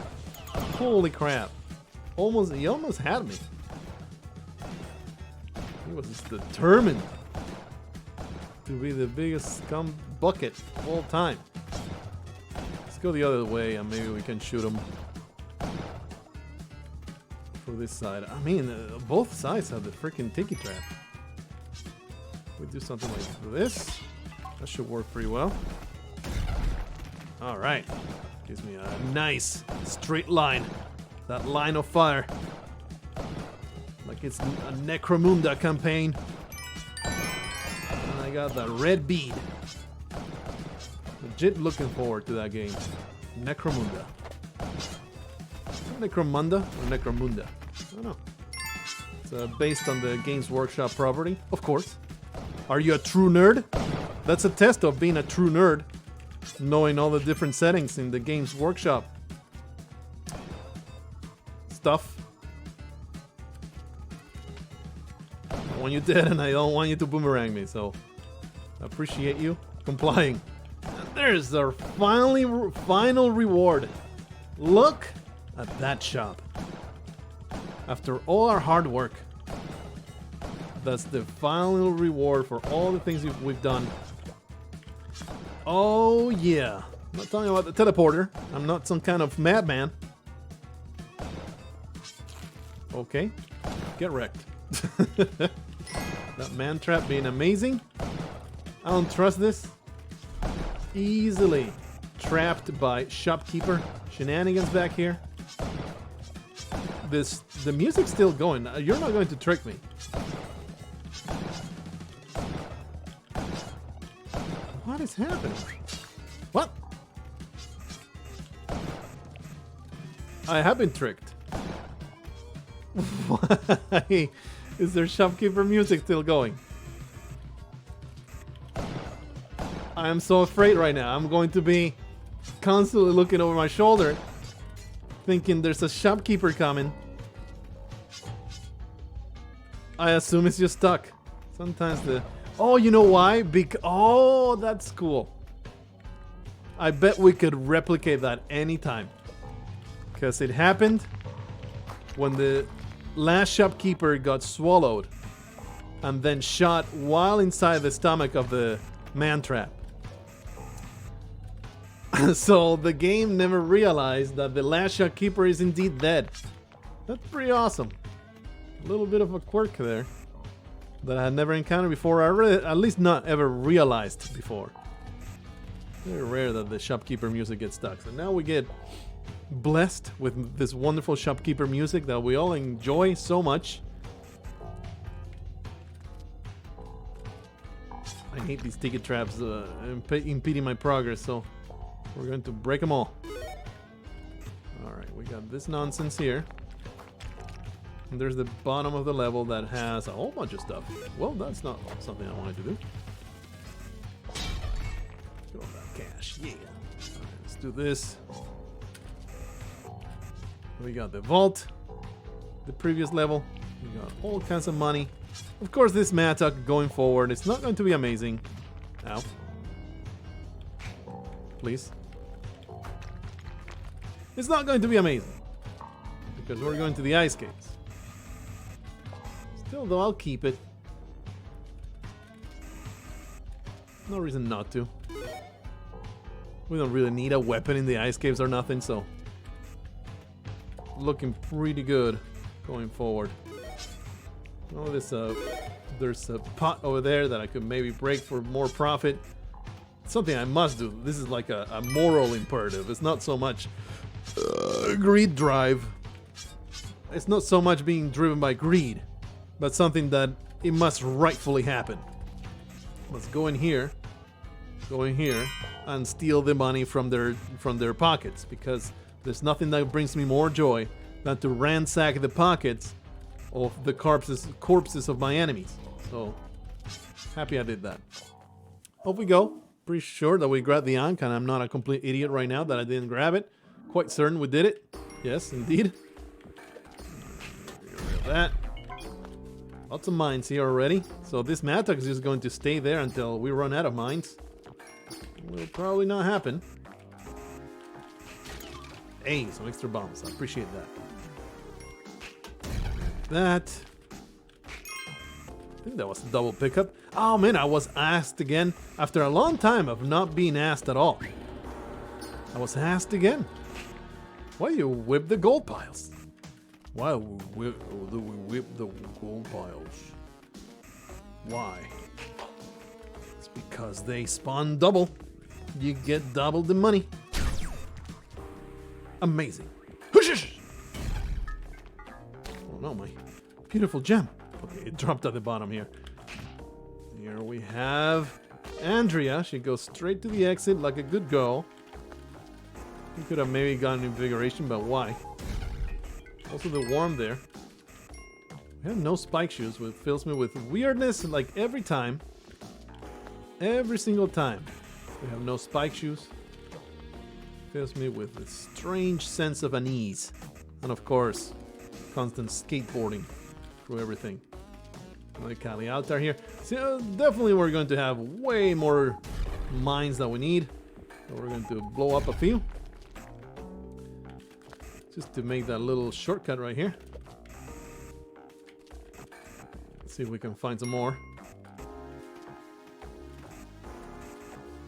Holy crap. He almost had me. He was just determined to be the biggest scum bucket of all time. Let's go the other way and maybe we can shoot him for this side. I mean, both sides have the freaking tiki trap. We do something like this. That should work pretty well. All right. Gives me a nice straight line. That line of fire. Like it's a Necromunda campaign. And I got the red bead. Legit looking forward to that game. Necromunda. Necromunda or Necromunda? I don't know. It's based on the Games Workshop property, of course. Are you a true nerd? That's a test of being a true nerd. Knowing all the different settings in the Games Workshop stuff. I want you dead and I don't want you to boomerang me, so I appreciate you complying. And there's our final reward. Look at that shop. After all our hard work, that's the final reward for all the things we've done. Oh yeah. I'm not talking about the teleporter. I'm not some kind of madman. Okay. Get wrecked. That man trap being amazing. I don't trust this. Easily trapped by shopkeeper shenanigans back here. The music's still going. You're not going to trick me. What is happening? What? I have been tricked. Why is there shopkeeper music still going? I am so afraid right now. I'm going to be constantly looking over my shoulder, thinking there's a shopkeeper coming. I assume it's just stuck. Sometimes the... Oh, you know why? Oh, that's cool. I bet we could replicate that anytime. Because it happened when the last shopkeeper got swallowed and then shot while inside the stomach of the man trap. So the game never realized that the last shopkeeper is indeed dead. That's pretty awesome. A little bit of a quirk there that I had never encountered before, at least not ever realized before. Very rare that the shopkeeper music gets stuck. So now we get blessed with this wonderful shopkeeper music that we all enjoy so much. I hate these ticket traps impeding my progress, so we're going to break them all. Alright, we got this nonsense here. And there's the bottom of the level that has a whole bunch of stuff. Well, that's not something I wanted to do. Go about cash, yeah. Alright, let's do this. We got the vault, the previous level. We got all kinds of money. Of course, this Mattock going forward, it's not going to be amazing. Ow. Please. It's not going to be amazing. Because we're going to the ice caves. Still, though, I'll keep it. No reason not to. We don't really need a weapon in the ice caves or nothing, so... Looking pretty good going forward. Oh, there's a pot over there that I could maybe break for more profit. It's something I must do. This is like a moral imperative. It's not so much greed drive. It's not so much being driven by greed, but something that it must rightfully happen. Let's go in here, and steal the money from their pockets, because there's nothing that brings me more joy than to ransack the pockets of the corpses of my enemies. So, happy I did that. Off we go. Pretty sure that we grabbed the Ankh, and I'm not a complete idiot right now that I didn't grab it. Quite certain we did it. Yes, indeed. that. Lots of mines here already. So this mattock is just going to stay there until we run out of mines. Will probably not happen. Hey, some extra bombs. I appreciate that. I think that was a double pickup. Oh man, I was asked again after a long time of not being asked at all. I was asked again. Why do you whip the gold piles? Why do we whip the gold piles? Why? It's because they spawn double. You get double the money. Amazing. Oh no, my beautiful gem. Okay, it dropped at the bottom here. Here we have Andrea. She goes straight to the exit like a good girl. You could have maybe gotten invigoration, but why? Also the worm there. We have no spike shoes, which fills me with weirdness like every time. Every single time. We have no spike shoes. Fills me with a strange sense of unease. And of course, constant skateboarding through everything. Another Kali Altar here. So definitely we're going to have way more mines than we need. So we're going to blow up a few. Just to make that little shortcut right here. Let's see if we can find some more.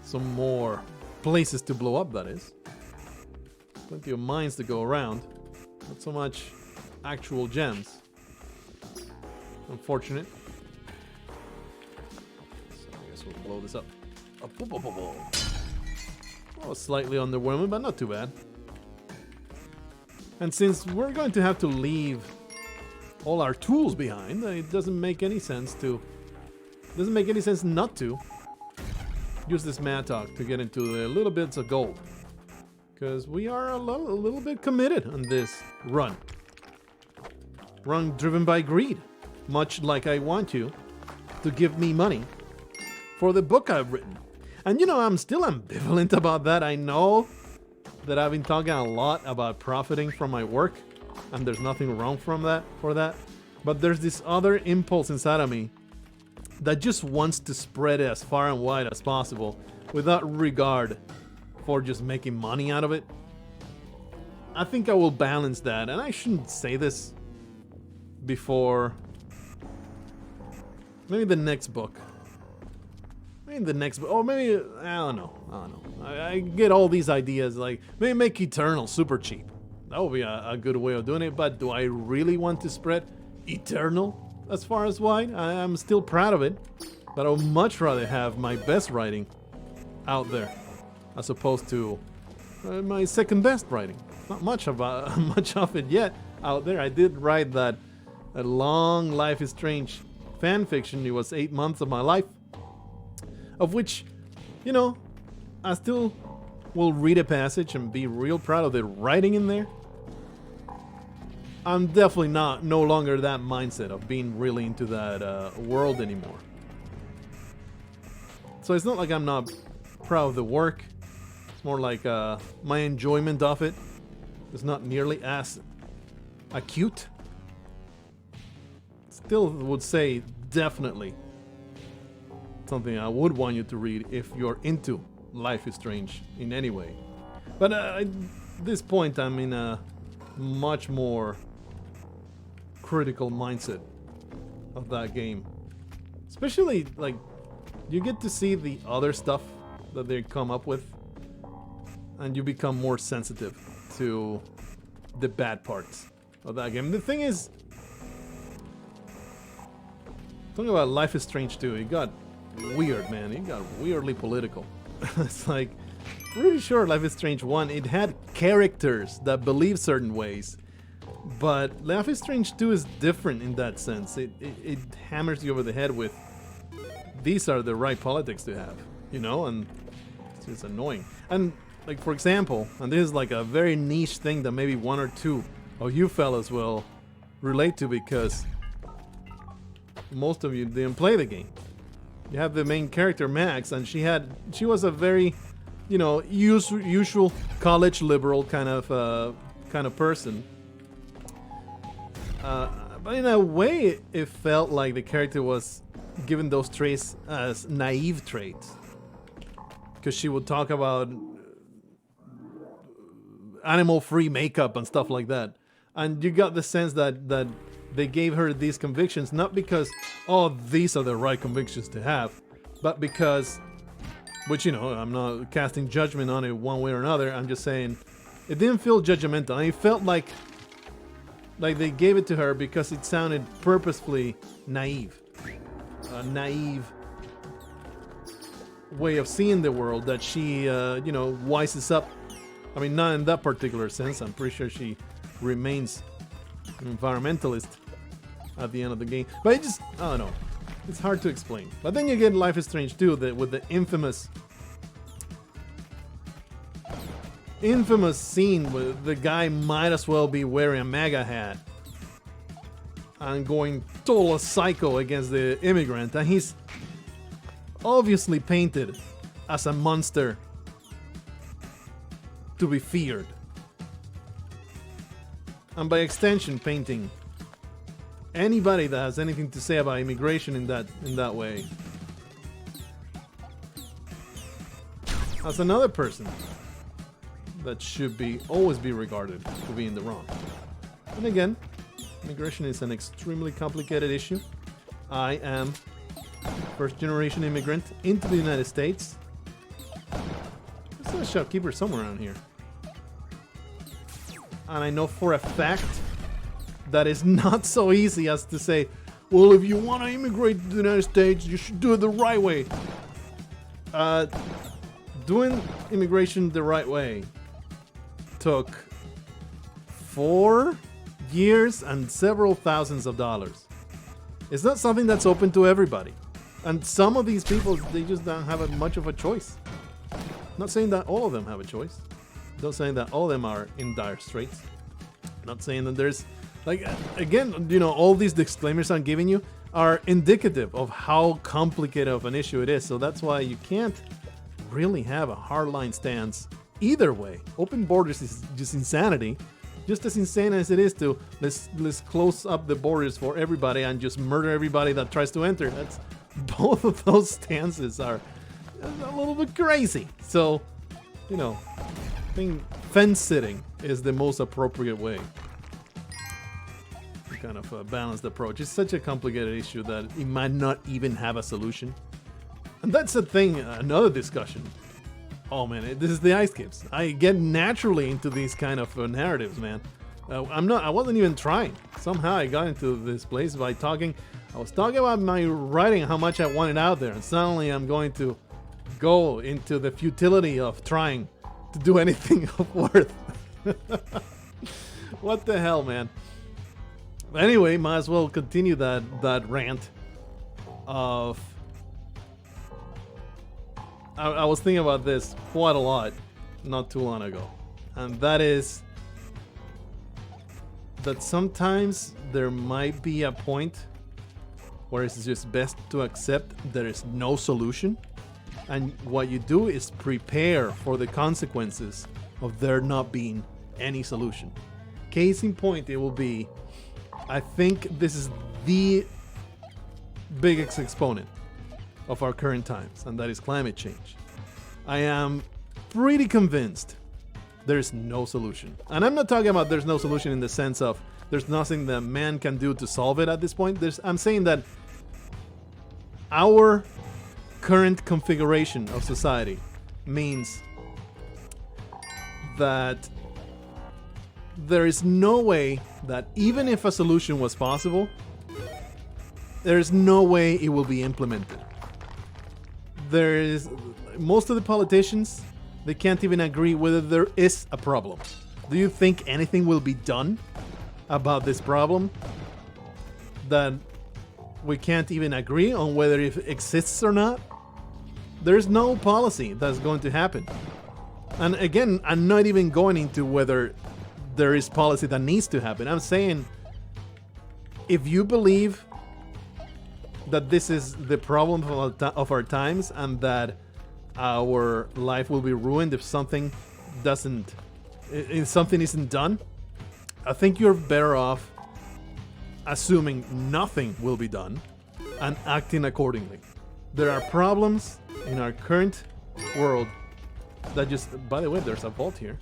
Some more places to blow up, that is. Plenty of mines to go around. Not so much actual gems. Unfortunate. So I guess we'll blow this up. Oh, slightly underwhelming, but not too bad. And since we're going to have to leave all our tools behind, it doesn't make any sense not to use this mattock to get into the little bits of gold. Because we are a little bit committed on this run. Run driven by greed. Much like I want you to give me money for the book I've written. And you know, I'm still ambivalent about that. I know that I've been talking a lot about profiting from my work, and there's nothing wrong for that. But there's this other impulse inside of me that just wants to spread it as far and wide as possible without regard for just making money out of it. I think I will balance that, and I shouldn't say this before maybe the next book. Or maybe, I don't know. I get all these ideas, like, maybe make Eternal super cheap. That would be a good way of doing it, but do I really want to spread Eternal as far as wide? I'm still proud of it, but I would much rather have my best writing out there, as opposed to my second best writing. Not much of it yet out there. I did write that a long Life is Strange fan fiction. It was 8 months of my life, of which, you know, I still will read a passage and be real proud of the writing in there. I'm definitely no longer that mindset of being really into that world anymore. So it's not like I'm not proud of the work. It's more like my enjoyment of it is not nearly as acute. Still would say definitely something I would want you to read if you're into Life is Strange in any way. But at this point, I'm in a much more critical mindset of that game. Especially, like, you get to see the other stuff that they come up with, and you become more sensitive to the bad parts of that game. The thing is, talking about Life is Strange 2, it got weird, man. It got weirdly political. It's like, pretty sure Life is Strange 1, it had characters that believe certain ways. But Life is Strange 2 is different in that sense. It hammers you over the head with, these are the right politics to have, you know, and it's just annoying. And, like, for example, and this is like a very niche thing that maybe one or two of you fellas will relate to, because most of you didn't play the game. You have the main character, Max, and she was a very, you know, usual college liberal kind of person. But But in a way, it felt like the character was given those traits as naive traits. Because she would talk about animal-free makeup and stuff like that. And you got the sense that they gave her these convictions not because, oh, these are the right convictions to have, but because, which, you know, I'm not casting judgment on it one way or another, I'm just saying, it didn't feel judgmental. It felt like they gave it to her because it sounded purposefully naive. A naive way of seeing the world that she, you know, wises up. I mean, not in that particular sense. I'm pretty sure she remains an environmentalist at the end of the game. But it just, I don't know. It's hard to explain. But then you get Life is Strange 2 with the infamous scene where the guy might as well be wearing a MAGA hat and going total psycho against the immigrant. And he's obviously painted as a monster to be feared. And by extension, painting anybody that has anything to say about immigration in that way as another person that should always be regarded to be in the wrong. And again, immigration is an extremely complicated issue. I am first generation immigrant into the United States. There's a shopkeeper somewhere around here. And I know for a fact that it's not so easy as to say, well, if you want to immigrate to the United States, you should do it the right way. Doing immigration the right way took 4 years and several thousands of dollars. It's not something that's open to everybody. And some of these people, they just don't have much of a choice. Not saying that all of them have a choice. Not saying that all of them are in dire straits. Not saying that there's, like, again, you know, all these disclaimers I'm giving you are indicative of how complicated of an issue it is. So that's why you can't really have a hardline stance either way. Open borders is just insanity. Just as insane as it is to let's close up the borders for everybody and just murder everybody that tries to enter. That's both of those stances are a little bit crazy. So, you know, I think fence sitting is the most appropriate way. Kind of a balanced approach. It's such a complicated issue that it might not even have a solution. And that's the thing, another discussion. Oh man, this is the ice caves. I get naturally into these kind of narratives, man. I wasn't even trying. Somehow I got into this place by talking. I was talking about my writing, how much I wanted out there, and suddenly I'm going to go into the futility of trying to do anything of worth. What the hell, man? Anyway, might as well continue that rant of... I was thinking about this quite a lot not too long ago. And that is that sometimes there might be a point where it's just best to accept there is no solution. And what you do is prepare for the consequences of there not being any solution. Case in point, it will be... I think this is the biggest exponent of our current times, and that is climate change. I am pretty convinced there's no solution. And I'm not talking about there's no solution in the sense of there's nothing that man can do to solve it at this point. I'm saying that our current configuration of society means that there is no way that even if a solution was possible, there is no way it will be implemented. Most of the politicians, they can't even agree whether there is a problem. Do you think anything will be done about this problem that we can't even agree on whether it exists or not? There's no policy that's going to happen. And again, I'm not even going into whether there is policy that needs to happen. I'm saying, if you believe that this is the problem of our times and that our life will be ruined if something isn't done, I think you're better off assuming nothing will be done, and acting accordingly. There are problems in our current world that just... By the way, there's a vault here.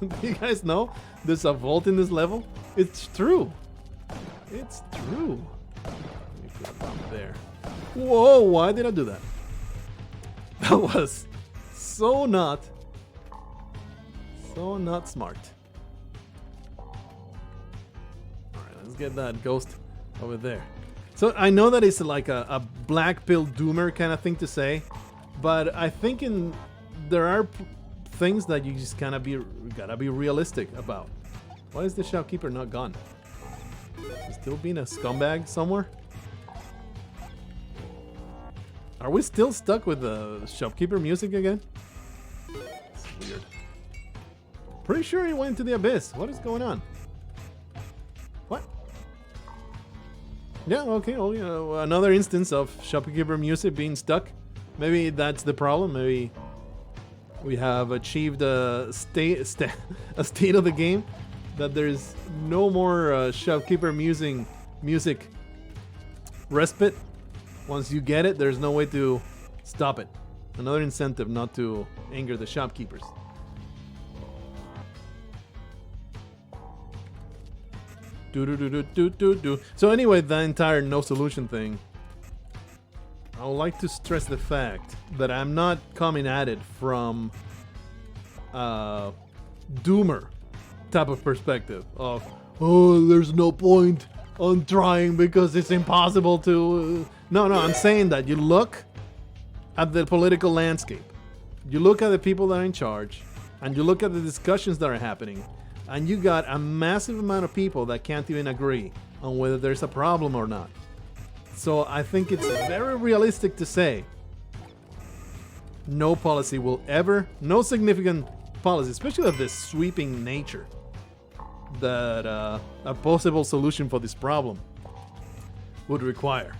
Do you guys know there's a vault in this level? It's true. It's true. Let me put a bomb there. Whoa, why did I do that? That was so not smart. Alright, let's get that ghost over there. So I know that it's like a black pill doomer kind of thing to say, but I think there are things that you just gotta be realistic about. Why is the shopkeeper not gone? Is he still being a scumbag somewhere? Are we still stuck with the shopkeeper music again? It's weird. Pretty sure he went to the abyss. What is going on? What? Yeah, okay, well, you know, another instance of shopkeeper music being stuck. Maybe that's the problem. Maybe we have achieved a state of the game that there's no more shopkeeper music respite. Once you get it, there's no way to stop it. Another incentive not to anger the shopkeepers. So anyway, the entire no solution thing, I would like to stress the fact that I'm not coming at it from a doomer type of perspective of, oh, there's no point on trying because it's impossible to... No, I'm saying that you look at the political landscape, you look at the people that are in charge, and you look at the discussions that are happening, and you got a massive amount of people that can't even agree on whether there's a problem or not. So I think it's very realistic to say no policy will ever, no significant policy, especially of this sweeping nature, that a possible solution for this problem would require.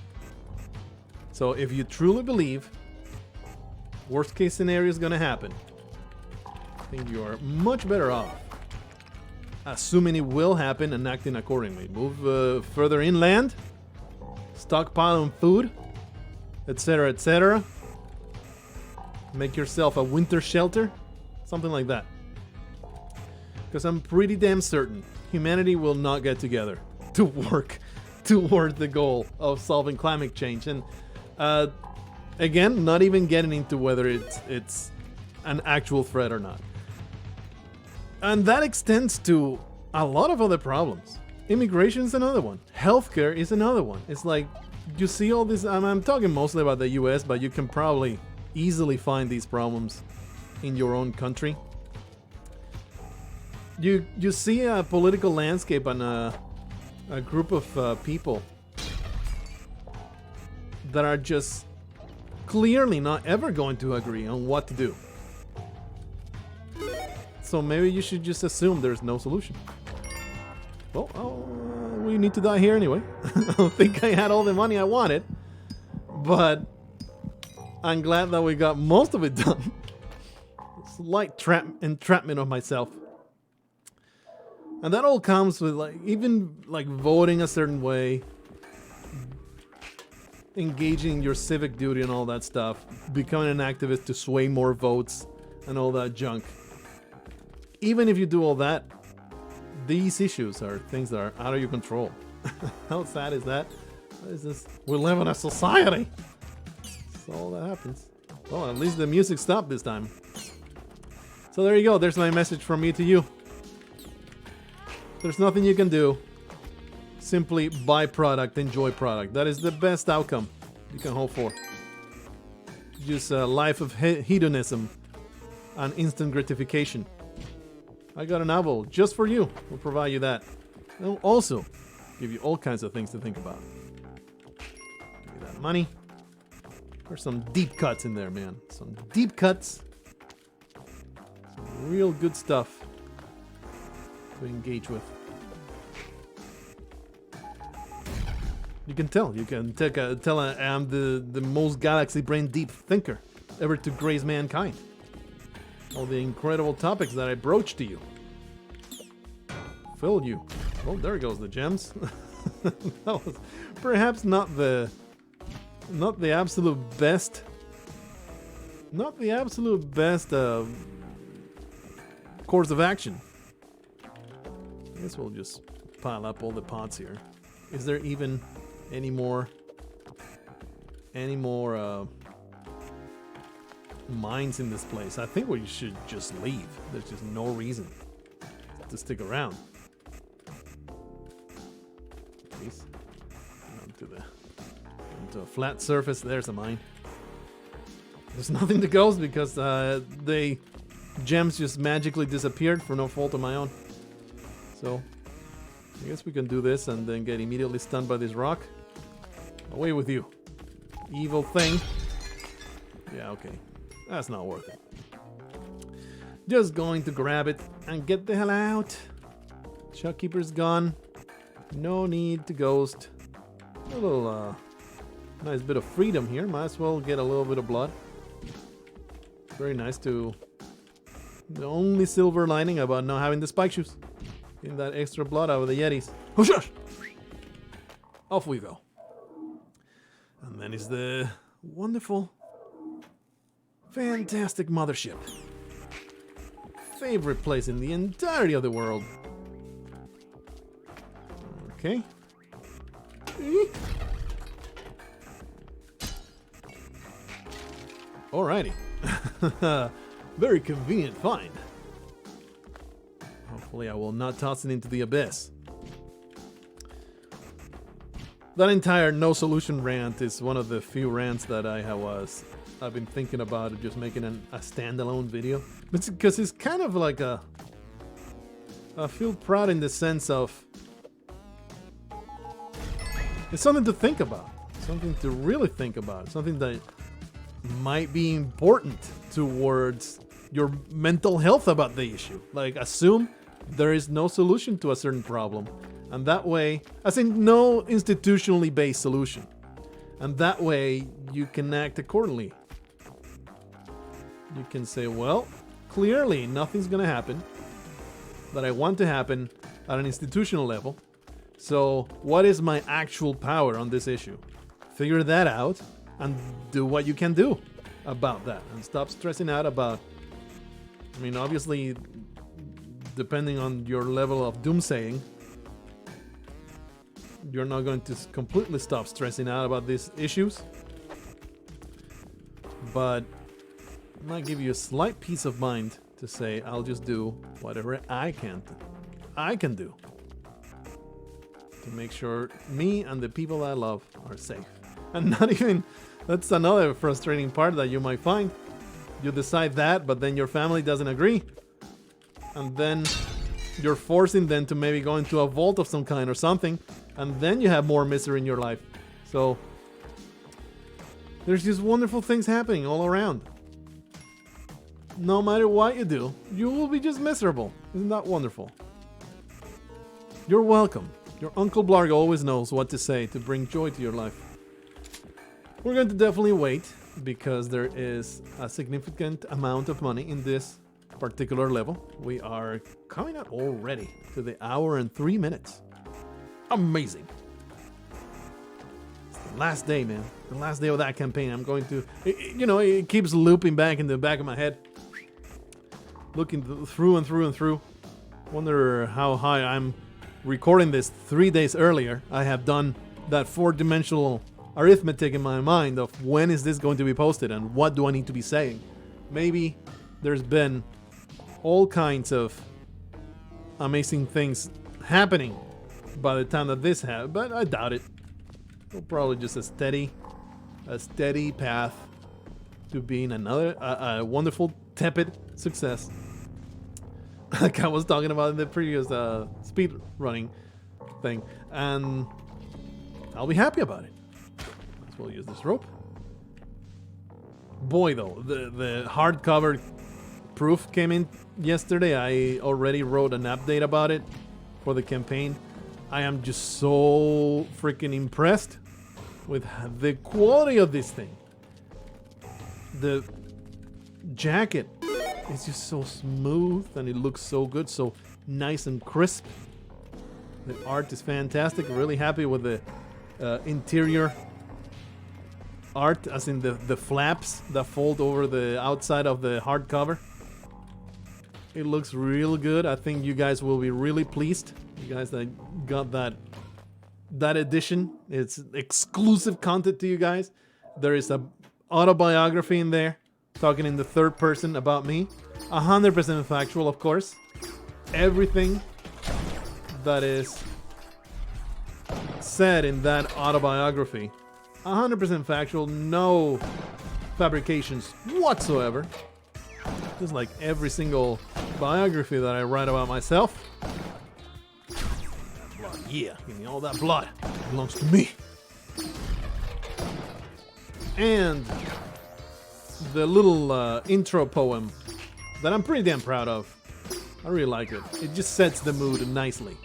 So if you truly believe worst case scenario is going to happen, I think you are much better off assuming it will happen and acting accordingly. Move further inland, stockpiling food, etc., etc. Make yourself a winter shelter, something like that. Because I'm pretty damn certain humanity will not get together to work toward the goal of solving climate change. And again, not even getting into whether it's an actual threat or not. And that extends to a lot of other problems. Immigration is another one. Healthcare is another one. It's like, you see all this, I'm talking mostly about the US, but you can probably easily find these problems in your own country. You see a political landscape and a group of people that are just clearly not ever going to agree on what to do. So maybe you should just assume there's no solution. Well, we need to die here anyway. I don't think I had all the money I wanted, but I'm glad that we got most of it done. Slight entrapment of myself. And that all comes with even voting a certain way, engaging in your civic duty and all that stuff, becoming an activist to sway more votes and all that junk. Even if you do all that, these issues are things that are out of your control. How sad is that? What is this? We live in a society. That's all that happens. Well, at least the music stopped this time. So there you go. There's my message from me to you. There's nothing you can do. Simply buy product, enjoy product. That is the best outcome you can hope for. Just a life of hedonism and instant gratification. I got a novel just for you. We'll provide you that. I'll also give you all kinds of things to think about. Give you that money. There's some deep cuts in there, man. Some deep cuts. Some real good stuff to engage with. You can tell. You can tell I'm the most galaxy brain deep thinker ever to grace mankind. All the incredible topics that I broached to you. Filled you. Oh, there goes the gems. That was perhaps not the absolute best. Not the absolute best course of action. I guess we'll just pile up all the pots here. Is there even any more mines in this place? I think we should just leave. There's just no reason to stick around. Please. Onto a flat surface. There's a mine. There's nothing to go because the gems just magically disappeared for no fault of my own. So I guess we can do this and then get immediately stunned by this rock. Away with you, evil thing. Yeah, okay. That's not worth it. Just going to grab it and get the hell out. Shopkeeper's gone. No need to ghost. A little nice bit of freedom here. Might as well get a little bit of blood. Very nice to... The only silver lining about not having the spike shoes. Getting that extra blood out of the Yetis. Hush, hush! Off we go. And then is the wonderful, fantastic mothership. Favorite place in the entirety of the world. Okay. Alrighty. Very convenient find. Hopefully I will not toss it into the abyss. That entire no solution rant is one of the few rants that I've been thinking about just making a standalone video. Because it's kind of like I feel proud in the sense of it's something to think about, something to really think about, something that might be important towards your mental health about the issue. Like, assume there is no solution to a certain problem, and that way, as in no institutionally based solution, and that way you can act accordingly. You can say, well, clearly nothing's gonna happen that I want to happen at an institutional level, so what is my actual power on this issue? Figure that out and do what you can do about that, and stop stressing out about, I mean, obviously, depending on your level of doomsaying, you're not going to completely stop stressing out about these issues, but it might give you a slight peace of mind to say, I'll just do whatever I can do to make sure me and the people I love are safe. And not even, that's another frustrating part that you might find. You decide that, but then your family doesn't agree. And then you're forcing them to maybe go into a vault of some kind or something. And then you have more misery in your life. So there's just wonderful things happening all around. No matter what you do, you will be just miserable. Isn't that wonderful? You're welcome. Your Uncle Blargh always knows what to say to bring joy to your life. We're going to definitely wait, because there is a significant amount of money in this particular level. We are coming out already to the hour and 3 minutes. Amazing. It's the last day, man. The last day of that campaign. I'm going to... it keeps looping back in the back of my head. Looking through and through and through. Wonder how high I'm recording this 3 days earlier. I have done that 4-dimensional arithmetic in my mind of when is this going to be posted and what do I need to be saying. Maybe there's been all kinds of amazing things happening by the time that this happened, but I doubt it. It'll probably just a steady path to being a wonderful tepid success. Like I was talking about in the previous speed running thing, and I'll be happy about it. We'll use this rope. Boy, though, the hardcover proof came in yesterday. I already wrote an update about it for the campaign. I am just so freaking impressed with the quality of this thing. The jacket is just so smooth and it looks so good, so nice and crisp. The art is fantastic. Really happy with the interior art, as in the flaps that fold over the outside of the hardcover. It looks real good. I think you guys will be really pleased. You guys that got that edition. It's exclusive content to you guys. There is a autobiography in there, talking in the third person about me. 100% factual, of course. Everything that is said in that autobiography, 100% factual, no fabrications whatsoever. Just like every single biography that I write about myself. Blood, yeah, give me all that blood. It belongs to me. And the little intro poem that I'm pretty damn proud of. I really like it. It just sets the mood nicely.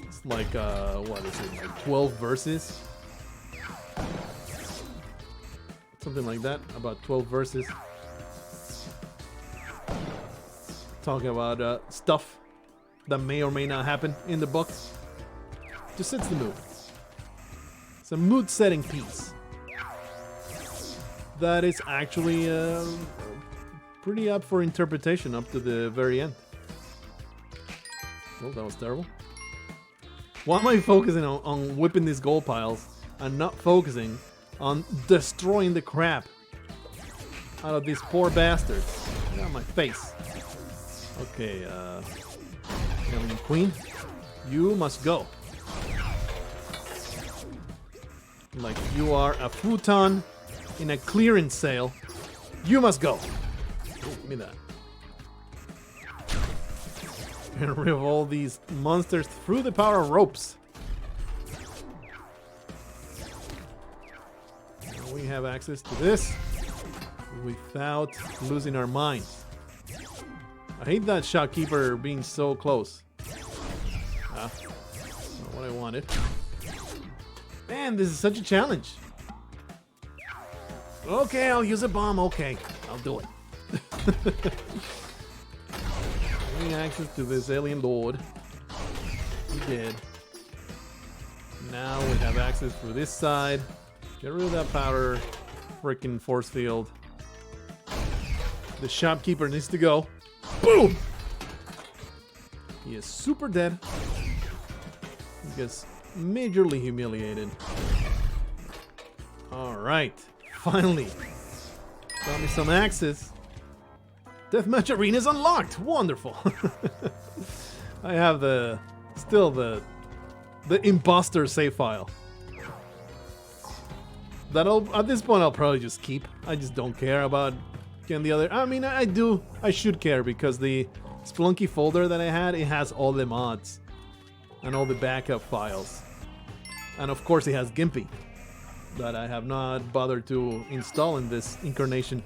It's like, what is it, like 12 verses? Something like that, about 12 verses. Talking about stuff that may or may not happen in the book. Just sets the mood. It's a mood-setting piece that is actually pretty up for interpretation up to the very end. Oh, that was terrible. Why am I focusing on whipping these gold piles and not focusing on destroying the crap out of these poor bastards? Get out of my face. Okay, Queen, you must go. Like you are a futon in a clearance sale. You must go. Oh, give me that. Get rid of all these monsters through the power of ropes. Now we have access to this without losing our minds. I hate that shopkeeper being so close. Not what I wanted. Man, this is such a challenge. Okay, I'll use a bomb. Okay, I'll do it. Getting access to this alien lord. He did. Now we have access for this side. Get rid of that powder. Freaking force field. The shopkeeper needs to go. Boom! He is super dead. He gets majorly humiliated. Alright. Finally. Got me some access. Deathmatch arena is unlocked. Wonderful. I have still the imposter save file. At this point I'll probably just keep. I just don't care about getting the other. I mean, I should care because the Spelunky folder that I had, it has all the mods and all the backup files. And of course it has Gimpy that I have not bothered to install in this incarnation.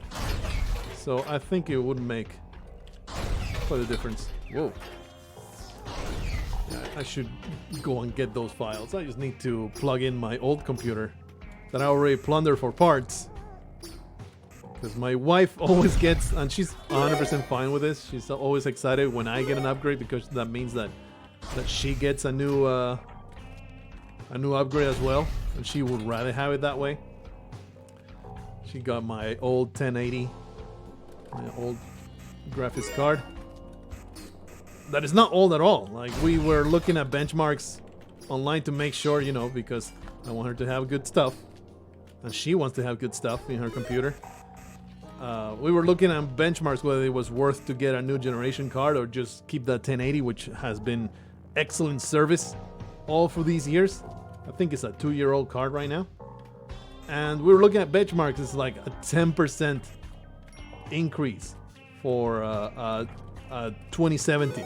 So I think it would make quite a difference. Whoa. Yeah, I should go and get those files. I just need to plug in my old computer that I already plundered for parts. Because my wife always gets, and she's 100% fine with this. She's always excited when I get an upgrade because that means that she gets a new upgrade as well, and she would rather have it that way. She got my old 1080, my old graphics card. That is not old at all. Like, we were looking at benchmarks online to make sure, you know, because I want her to have good stuff, and she wants to have good stuff in her computer. We were looking at benchmarks whether it was worth to get a new generation card or just keep that 1080, which has been excellent service all for these years. I think it's a 2-year-old card right now. And we were looking at benchmarks. It's like a 10% increase for 2070.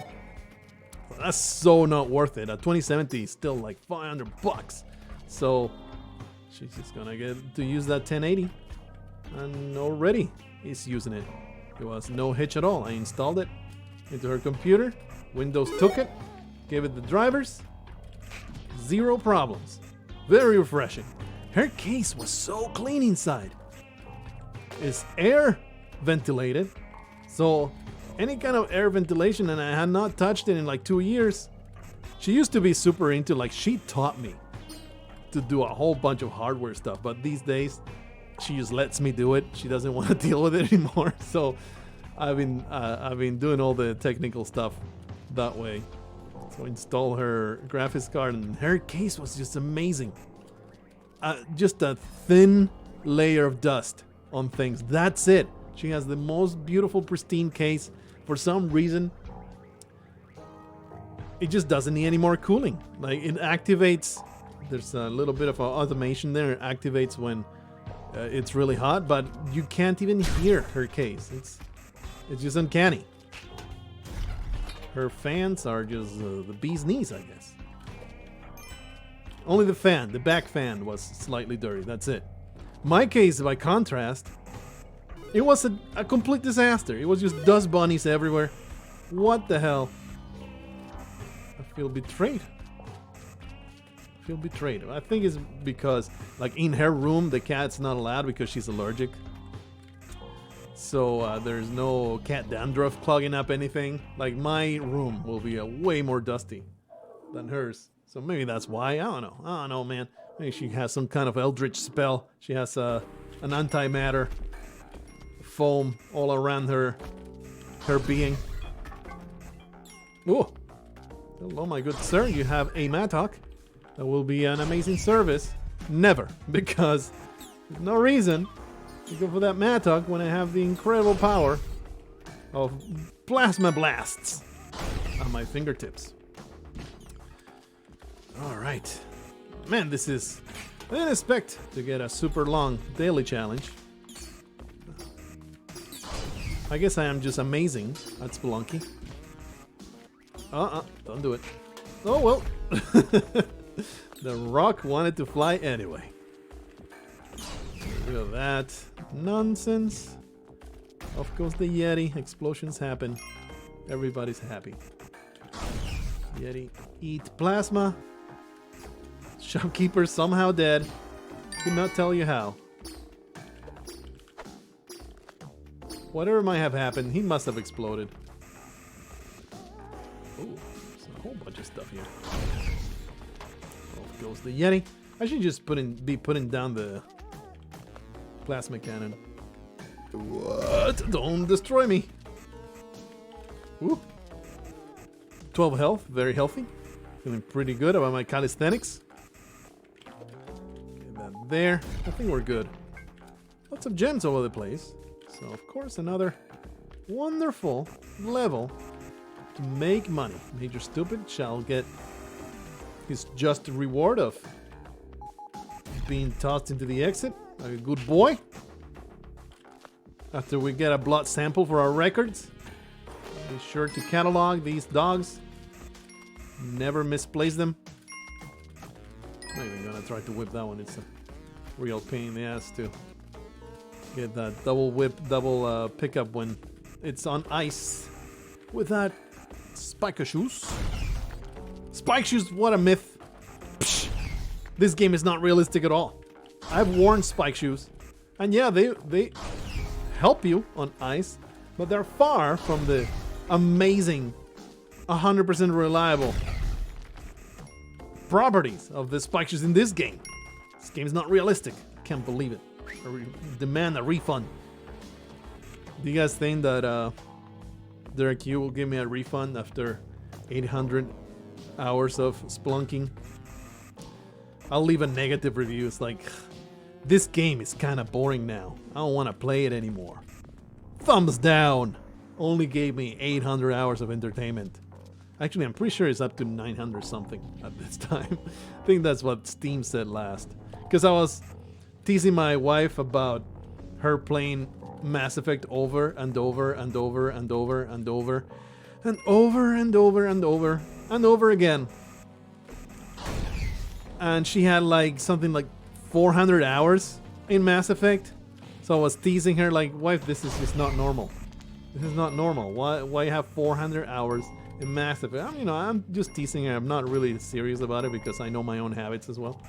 That's so not worth it. A 2070 is still like $500. So she's just gonna get to use that 1080. And already he's using it. There was no hitch at all. I installed it into her computer. Windows took it, gave it the drivers. Zero problems. Very refreshing. Her case was so clean inside. It's air ventilated, so any kind of air ventilation, and I had not touched it in like 2 years. She used to be super into, like, she taught me to do a whole bunch of hardware stuff, but these days she just lets me do it. She doesn't want to deal with it anymore, so I've been doing all the technical stuff that way. So install her graphics card, and her case was just amazing. Just a thin layer of dust on things. That's it. She has the most beautiful, pristine case. For some reason, it just doesn't need any more cooling. Like, it activates. There's a little bit of automation there. It activates when it's really hot, but you can't even hear her case. It's just uncanny. Her fans are just the bee's knees, I guess. Only the back fan was slightly dirty. That's it. My case, by contrast, it was a complete disaster. It was just dust bunnies everywhere. What the hell? I feel betrayed. I think it's because, like, in her room, the cat's not allowed because she's allergic. So there's no cat dandruff clogging up anything. Like, my room will be way more dusty than hers. So maybe that's why. I don't know, man. Maybe she has some kind of eldritch spell. She has an antimatter foam all around her being. Oh, hello, my good sir. You have a mattock. That will be an amazing service. Never, because there's no reason to go for that mattock when I have the incredible power of plasma blasts on my fingertips. Alright. Man, this is... I didn't expect to get a super long daily challenge. I guess I am just amazing at Spelunky. Don't do it. Oh well. The rock wanted to fly anyway. Get rid of that nonsense. Off goes the Yeti. Explosions happen. Everybody's happy. Yeti eat plasma. Shopkeepers somehow dead. Could not tell you how. Whatever might have happened, he must have exploded. Oh, there's a whole bunch of stuff here. Off goes the Yeti. I should just be putting down the plasma cannon. What? Don't destroy me. Ooh. 12 health, very healthy. Feeling pretty good about my calisthenics. Get that there. I think we're good. Lots of gems all over the place. So, of course, another wonderful level to make money. Major Stupid shall get his just reward of being tossed into the exit like a good boy. After we get a blood sample for our records, be sure to catalog these dogs. Never misplace them. I'm not even gonna try to whip that one. It's a real pain in the ass to get that double whip, double pickup when it's on ice with that spike shoes. Spike shoes, what a myth. Psh, this game is not realistic at all. I've worn spike shoes, and yeah, they help you on ice, but they're far from the amazing 100% reliable properties of the spike shoes in this game. This game is not realistic. Can't believe it. I demand a refund. Do you guys think that Derek Q will give me a refund after 800 hours of spelunking? I'll leave a negative review. It's like, this game is kind of boring now. I don't want to play it anymore. Thumbs down. Only gave me 800 hours of entertainment. Actually, I'm pretty sure it's up to 900 something at this time. I think that's what Steam said last. Because I was teasing my wife about her playing Mass Effect over and over and over and over and over and over and over and over and over again. And she had like something like 400 hours in Mass Effect. So I was teasing her like, wife, this is just not normal. This is not normal. Why have 400 hours in Mass Effect? I'm just teasing her. I'm not really serious about it because I know my own habits as well.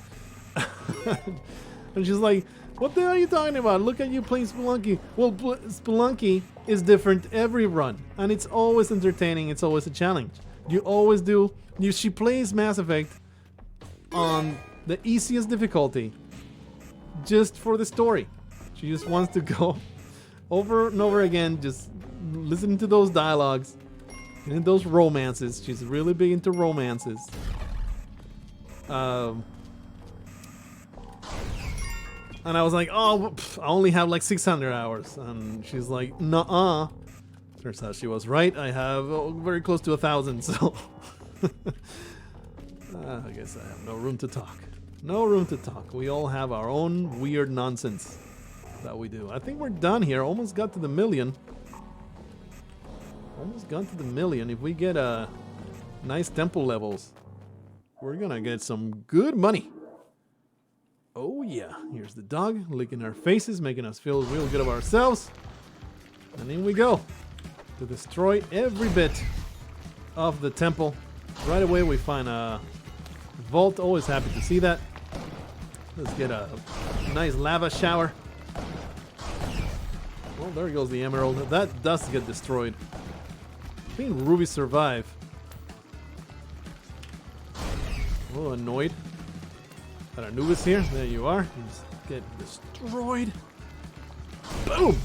And she's like, What the hell are you talking about? Look at you playing Spelunky. Well, Spelunky is different every run, and it's always entertaining. It's always a challenge. You always do. She plays Mass Effect on the easiest difficulty, just for the story. She just wants to go over and over again, just listening to those dialogues and those romances. She's really big into romances. And I was like, oh, I only have like 600 hours. And she's like, nuh-uh. Turns out she was right. I have very close to 1,000, so... I guess I have no room to talk. No room to talk. We all have our own weird nonsense that we do. I think we're done here. Almost got to the million. Almost got to the million. If we get nice temple levels, we're gonna get some good money. Oh yeah, here's the dog licking our faces, making us feel real good about ourselves. And in we go to destroy every bit of the temple. Right away we find a vault. Always happy to see that. Let's get a nice lava shower. Well, there goes the emerald. That does get destroyed. I think rubies survive. Oh, annoyed. Got Anubis here. There you are. Just get destroyed. Boom!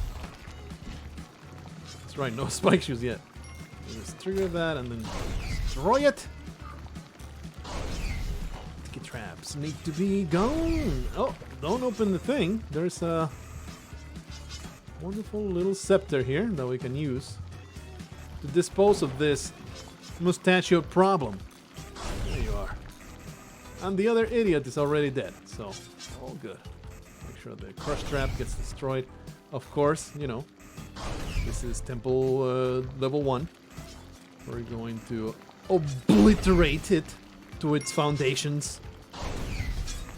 That's right, no spike shoes yet. Just trigger that and then destroy it. Sticky traps need to be gone. Oh, don't open the thing. There's a wonderful little scepter here that we can use to dispose of this mustachioed problem. There you are. And the other idiot is already dead, so all good. Make sure the crush trap gets destroyed. Of course, you know, this is temple level 1. We're going to obliterate it to its foundations.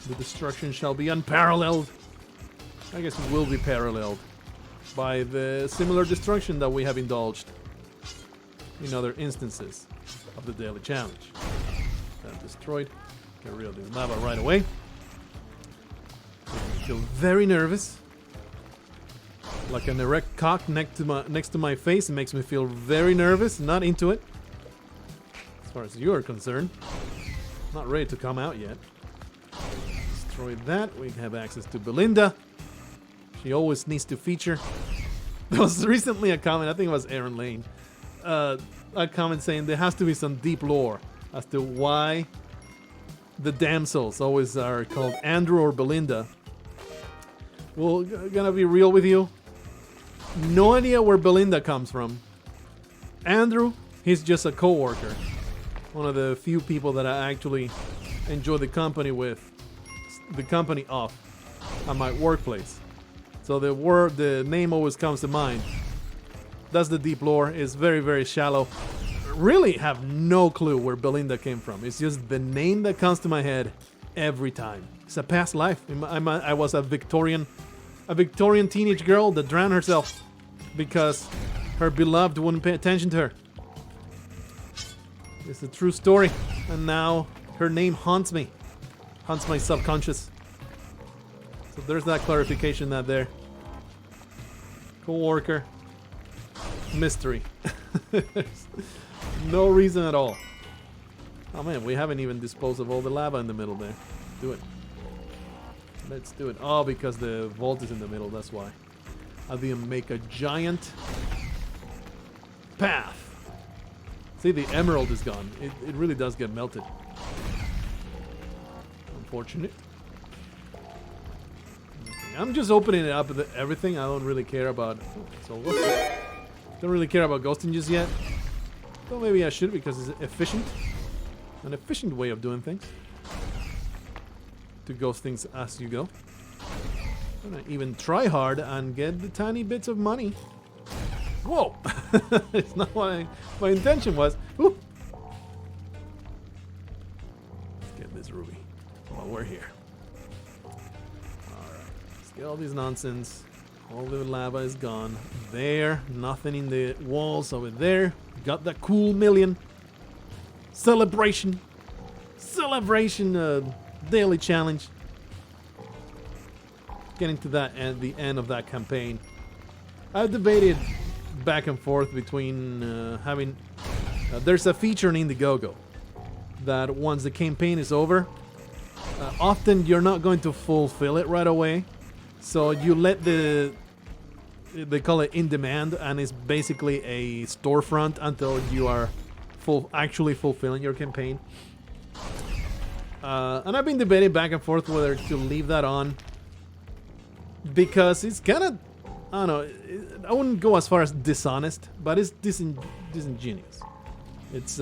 The destruction shall be unparalleled. I guess it will be paralleled by the similar destruction that we have indulged in other instances of the daily challenge. That destroyed. Get rid of the lava right away. I feel very nervous. Like an erect cock next to my face. It makes me feel very nervous. Not into it. As far as you're concerned. Not ready to come out yet. Destroy that. We have access to Belinda. She always needs to feature. There was recently a comment, I think it was Aaron Lane. A comment saying there has to be some deep lore as to why the damsels always are called Andrew or Belinda. Well, gonna be real with you. No idea where Belinda comes from. Andrew, he's just a co-worker. One of the few people that I actually enjoy the company with. The company of at my workplace. So the name always comes to mind. That's the deep lore. It's very, very shallow. Really have no clue where Belinda came from. It's just the name that comes to my head every time. It's a past life. I was a Victorian teenage girl that drowned herself because her beloved wouldn't pay attention to her. It's a true story, and now her name haunts me, haunts my subconscious. So there's that clarification that there. Co-worker. Mystery. There's no reason at all. Oh man, we haven't even disposed of all the lava in the middle there. Do it. Let's do it. Oh, because the vault is in the middle, that's why. I'll even make a giant path. See, the emerald is gone. It really does get melted. Unfortunate. Okay, I'm just opening it up with everything. I don't really care about... Don't really care about ghosting just yet. Well, maybe I should because it's efficient. An efficient way of doing things. To ghost things as you go. I'm gonna even try hard and get the tiny bits of money. Whoa! It's not what my intention was. Ooh. Let's get this ruby while we're here. Alright. Let's get all these nonsense. All the lava is gone. There. Nothing in the walls over there. Got that cool million. Celebration. Celebration daily challenge. getting to that end, the end of that campaign. I've debated back and forth between having... there's a feature in Indiegogo that once the campaign is over, often you're not going to fulfill it right away. So you let they call it in demand, and it's basically a storefront until you are actually fulfilling your campaign. And I've been debating back and forth whether to leave that on, because it's kind of, I don't know, I wouldn't go as far as dishonest, but it's disingenuous. It's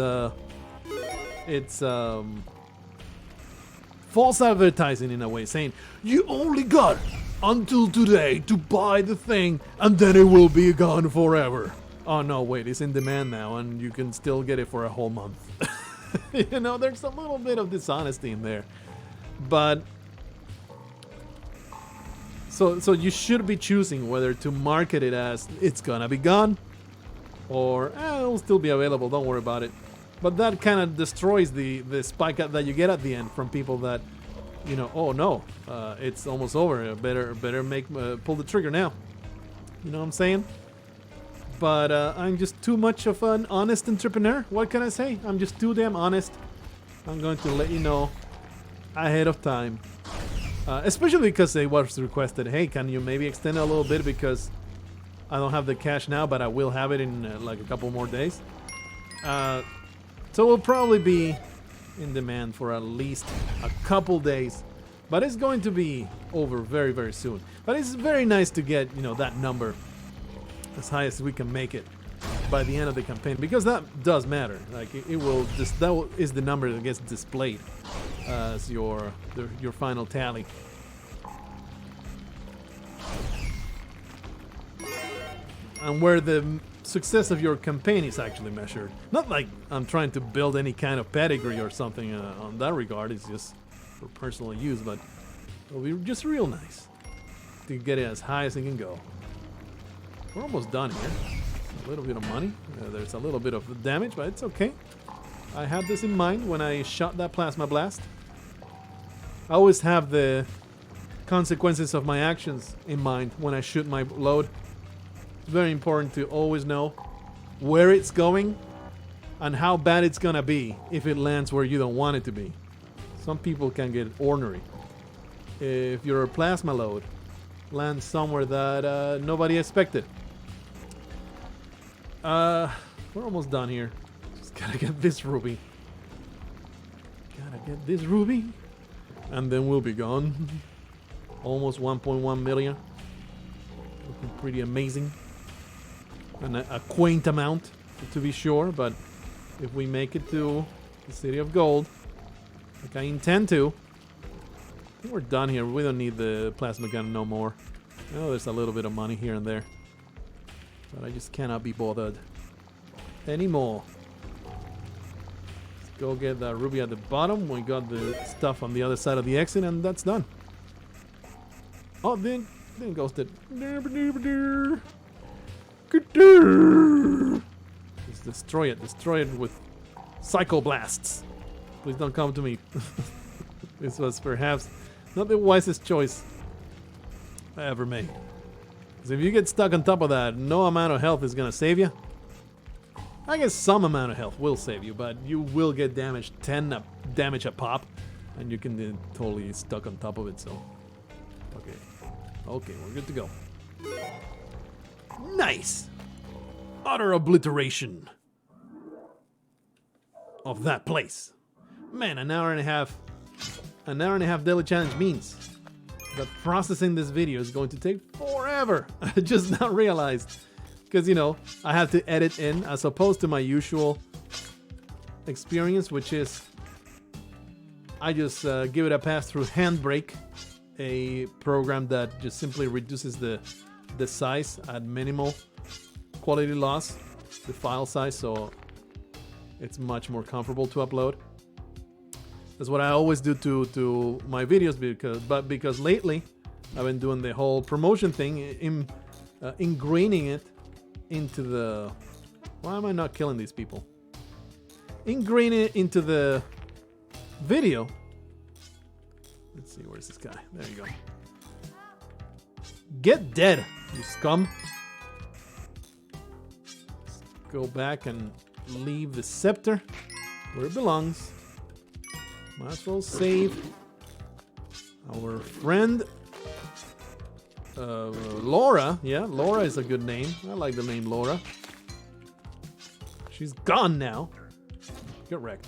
false advertising in a way, saying you only got until today to buy the thing and then it will be gone forever. Oh no, wait, it's in demand now and you can still get it for a whole month. You know, there's a little bit of dishonesty in there. But so you should be choosing whether to market it as it's gonna be gone or it'll still be available, don't worry about it. But that kind of destroys the spike that you get at the end from people that, you know, oh no, it's almost over. Better pull the trigger now. You know what I'm saying? But I'm just too much of an honest entrepreneur. What can I say? I'm just too damn honest. I'm going to let you know ahead of time. Especially because it was requested, hey, can you maybe extend it a little bit because I don't have the cash now, but I will have it in like a couple more days. So we'll probably be in demand for at least a couple days. But it's going to be over very, very soon. But it's very nice to get, you know, that number as high as we can make it by the end of the campaign, because that does matter. Like it will just, that is the number that gets displayed as your final tally. And where the success of your campaign is actually measured. Not like I'm trying to build any kind of pedigree or something on that regard. It's just for personal use, but it'll be just real nice to get it as high as it can go. We're almost done here. A little bit of money. There's a little bit of damage, but it's okay. I had this in mind when I shot that plasma blast. I always have the consequences of my actions in mind when I shoot my load. It's very important to always know where it's going and how bad it's gonna be if it lands where you don't want it to be. Some people can get ornery. If your plasma load lands somewhere that nobody expected. We're almost done here. Just gotta get this ruby. And then we'll be gone. Almost 1.1 million. Looking pretty amazing. And a quaint amount, to be sure, but if we make it to the City of Gold, like I intend to, I think we're done here. We don't need the plasma gun no more. Oh, there's a little bit of money here and there, but I just cannot be bothered anymore. Let's go get that ruby at the bottom. We got the stuff on the other side of the exit, and that's done. Oh, then ghosted. Just destroy it with psycho blasts. Please don't come to me. This was perhaps not the wisest choice I ever made. Because if you get stuck on top of that, no amount of health is gonna save you. I guess some amount of health will save you, but you will get damaged, 10 damage a pop, and you can be totally stuck on top of it, so. Okay, we're good to go. Nice! Utter obliteration of that place. Man, an hour and a half daily challenge means that processing this video is going to take forever. I just now realized. Because, you know, I have to edit in as opposed to my usual experience, which is I just give it a pass through Handbrake, a program that just simply reduces the size at minimal quality loss, the file size, so it's much more comfortable to upload. That's what I always do to my videos, because lately I've been doing the whole promotion thing, ingraining it into the... Why am I not killing these people? Ingraining it into the video. Let's see, where's this guy? There you go. Get dead, you scum. Let's go back and leave the scepter where it belongs. Might as well save our friend Laura. Yeah, Laura is a good name. I like the name Laura. She's gone now. Get wrecked.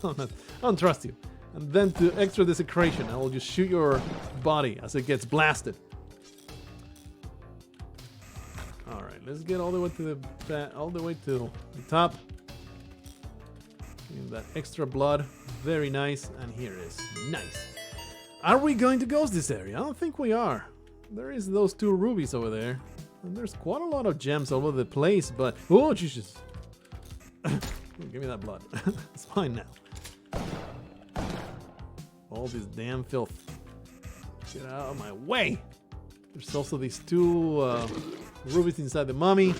I don't trust you. And then to extra desecration, I will just shoot your body as it gets blasted. All right, let's get all the way to the top. Give that extra blood, very nice. And here it is, nice. Are we going to ghost this area? I don't think we are. There is those 2 rubies over there, and there's quite a lot of gems all over the place. But oh Jesus! Give me that blood. It's fine now. All this damn filth. Get out of my way. There's also these 2 rubies inside the mummy.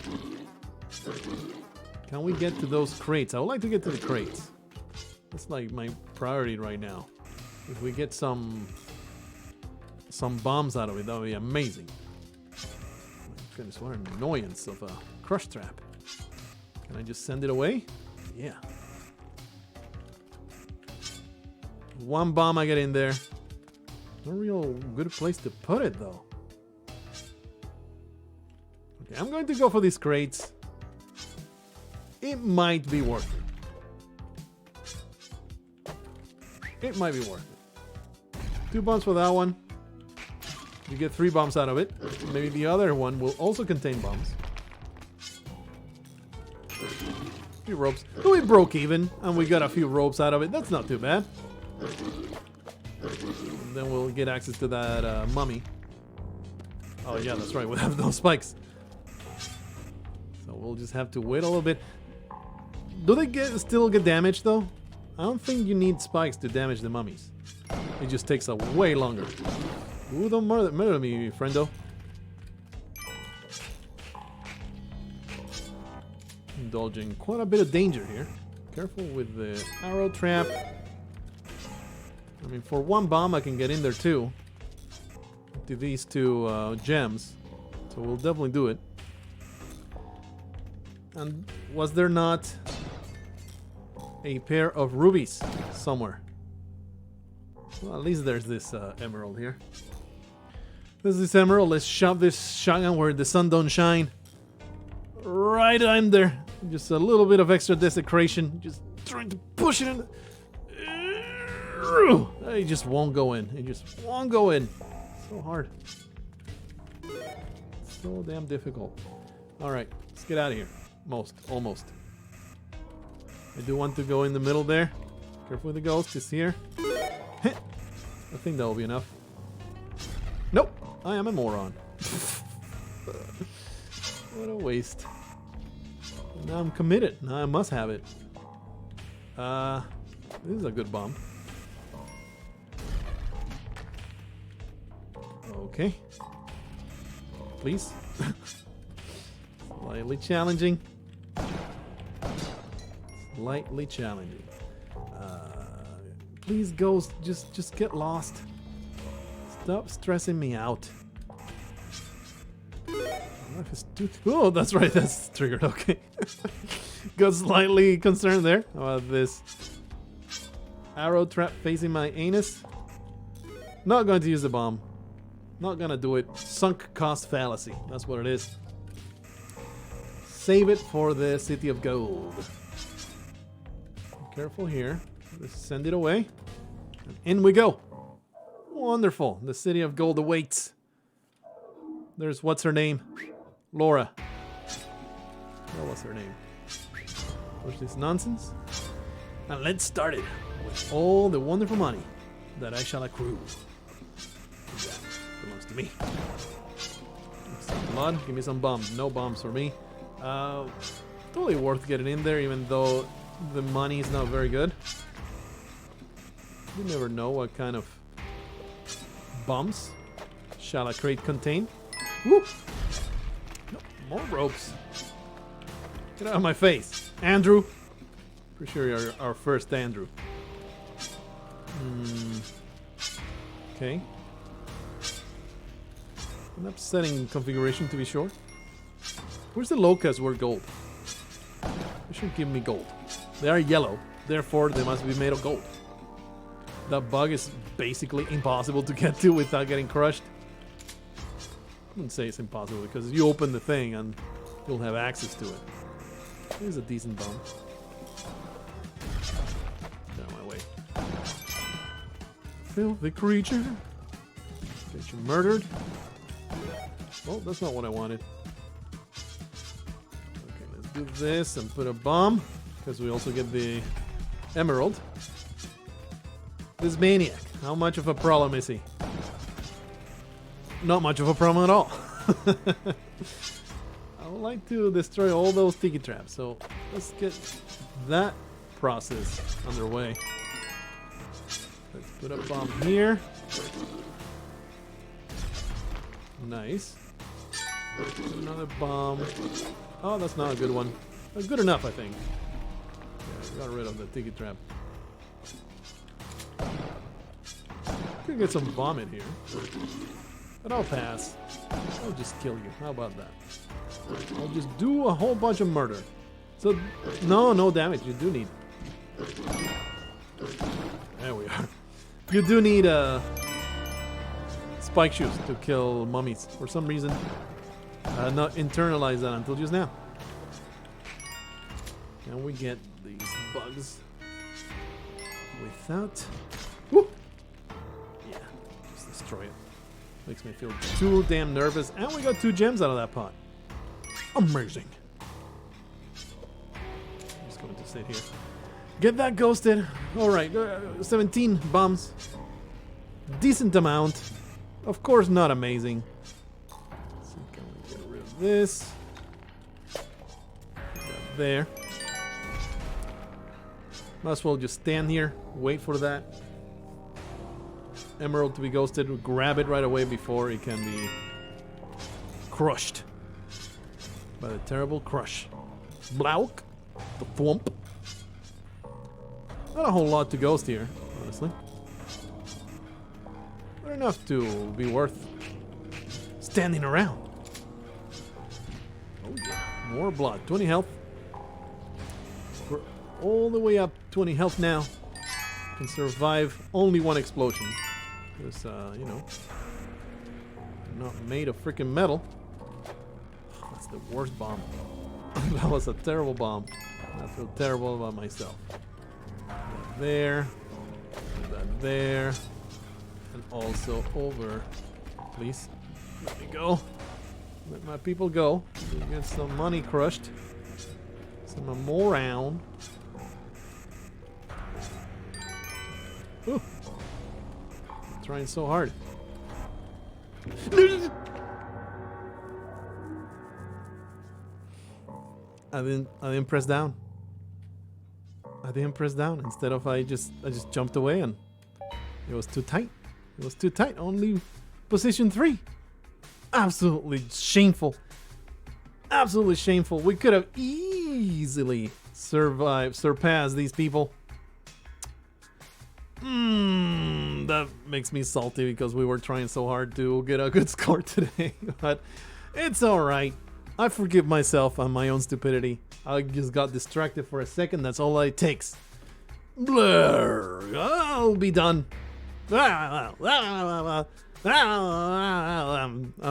Can we get to those crates? I would like to get to the crates. That's like my priority right now. If we get some bombs out of it, that would be amazing. My goodness, what an annoyance of a crush trap. Can I just send it away? Yeah. 1 bomb I get in there. No real good place to put it though. Okay, I'm going to go for these crates. It might be worth it. It might be worth it. 2 bombs for that one. You get 3 bombs out of it. Maybe the other one will also contain bombs. 3 ropes. Oh, we broke even, and we got a few ropes out of it. That's not too bad. And then we'll get access to that mummy. Oh yeah, that's right. We have those spikes. So we'll just have to wait a little bit. Do they still get damaged though? I don't think you need spikes to damage the mummies. It just takes a way longer. Ooh, don't murder me, friendo. Indulging quite a bit of danger here. Careful with the arrow trap. I mean, for 1 bomb I can get in there too. To these 2 gems. So we'll definitely do it. And was there not a pair of rubies somewhere? Well, at least there's this emerald here. There's this emerald. Let's shove this shotgun where the sun don't shine. Right in there. Just a little bit of extra desecration. Just trying to push it in. It just won't go in. It just won't go in. So hard. So damn difficult. Alright, let's get out of here. Almost. I do want to go in the middle there. Careful with the ghost, it's here. I think that will be enough. Nope, I am a moron. What a waste. Now I'm committed. Now I must have it. This is a good bomb. Okay. Please. Slightly challenging. Slightly challenging. Please, ghost, just get lost. Stop stressing me out. Oh, that's right, that's triggered. Okay. Got slightly concerned there about this arrow trap facing my anus. Not going to use the bomb. Not gonna do it. Sunk cost fallacy. That's what it is. Save it for the City of Gold. Careful here. Let's send it away. And in we go. Wonderful. The City of Gold awaits. There's what's her name? Laura. What was her name? What's this nonsense? And let's start it with all the wonderful money that I shall accrue. That belongs to me. Some blood. Give me some bombs. No bombs for me. Totally worth getting in there, even though the money is not very good. You never know what kind of bombs shall a crate contain. Whoop! No, more ropes. Get out of my face, Andrew. Pretty sure you're our first Andrew. Okay. An upsetting configuration, to be sure. Where's the locust worth gold? They should give me gold. They are yellow, therefore they must be made of gold. That bug is basically impossible to get to without getting crushed. I wouldn't say it's impossible because you open the thing and you'll have access to it. Here's a decent bomb. Get out of my way. Filthy creature. Get you murdered. Oh, that's not what I wanted. Okay, let's do this and put a bomb. Because we also get the emerald. This maniac, how much of a problem is he? Not much of a problem at all. I would like to destroy all those tiki traps, so let's get that process underway. Let's put a bomb here. Nice. Put another bomb. Oh, that's not a good one. Good enough, I think. Yeah, got rid of the tiki trap. Could get some vomit here, but I'll pass. I'll just kill you. How about that? I'll just do a whole bunch of murder. So, no damage. You do need. There we are. You do need spike shoes to kill mummies. For some reason, not internalize that until just now. Can we get these bugs without? Woo! Yeah, just destroy it. Makes me feel too damn nervous, and we got 2 gems out of that pot. Amazing. I'm just going to sit here. Get that ghosted. All right, 17 bombs. Decent amount. Of course, not amazing. Let's see, can we get rid of this? Put that there. Might as well just stand here, wait for that emerald to be ghosted, grab it right away before it can be crushed by the terrible crush. Blargh, the thwomp. Not a whole lot to ghost here, honestly. Not enough to be worth standing around. Oh yeah, more blood. 20 health. We're all the way up 20 health now. Can survive only 1 explosion. Because, you know, I'm not made of freaking metal. That's the worst bomb. That was a terrible bomb. I feel terrible about myself. That there. That there. And also over. Please. Let me go. Let my people go. We get some money crushed. Some more round. Ooh. I'm trying so hard. I didn't press down. I didn't press down. Instead of I just jumped away and it was too tight. It was too tight. Only position 3. Absolutely shameful. Absolutely shameful. We could have easily surpassed these people. That makes me salty because we were trying so hard to get a good score today. But it's alright. I forgive myself on my own stupidity. I just got distracted for a second. That's all it takes. Blargh. I'll be done. I'm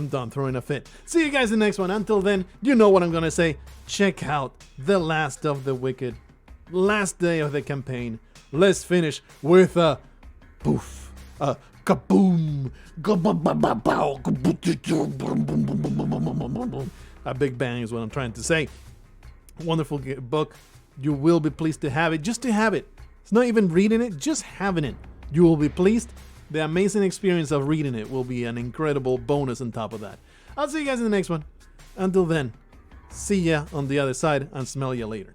done throwing a fit. See you guys in the next one. Until then, you know what I'm gonna say. Check out The Last of the Wicked. Last day of the campaign. Let's finish with a poof, a kaboom, a big bang is what I'm trying to say. Wonderful book. You will be pleased to have it. Just to have it. It's not even reading it, just having it. You will be pleased. The amazing experience of reading it will be an incredible bonus on top of that. I'll see you guys in the next one. Until then, see ya on the other side and smell ya later.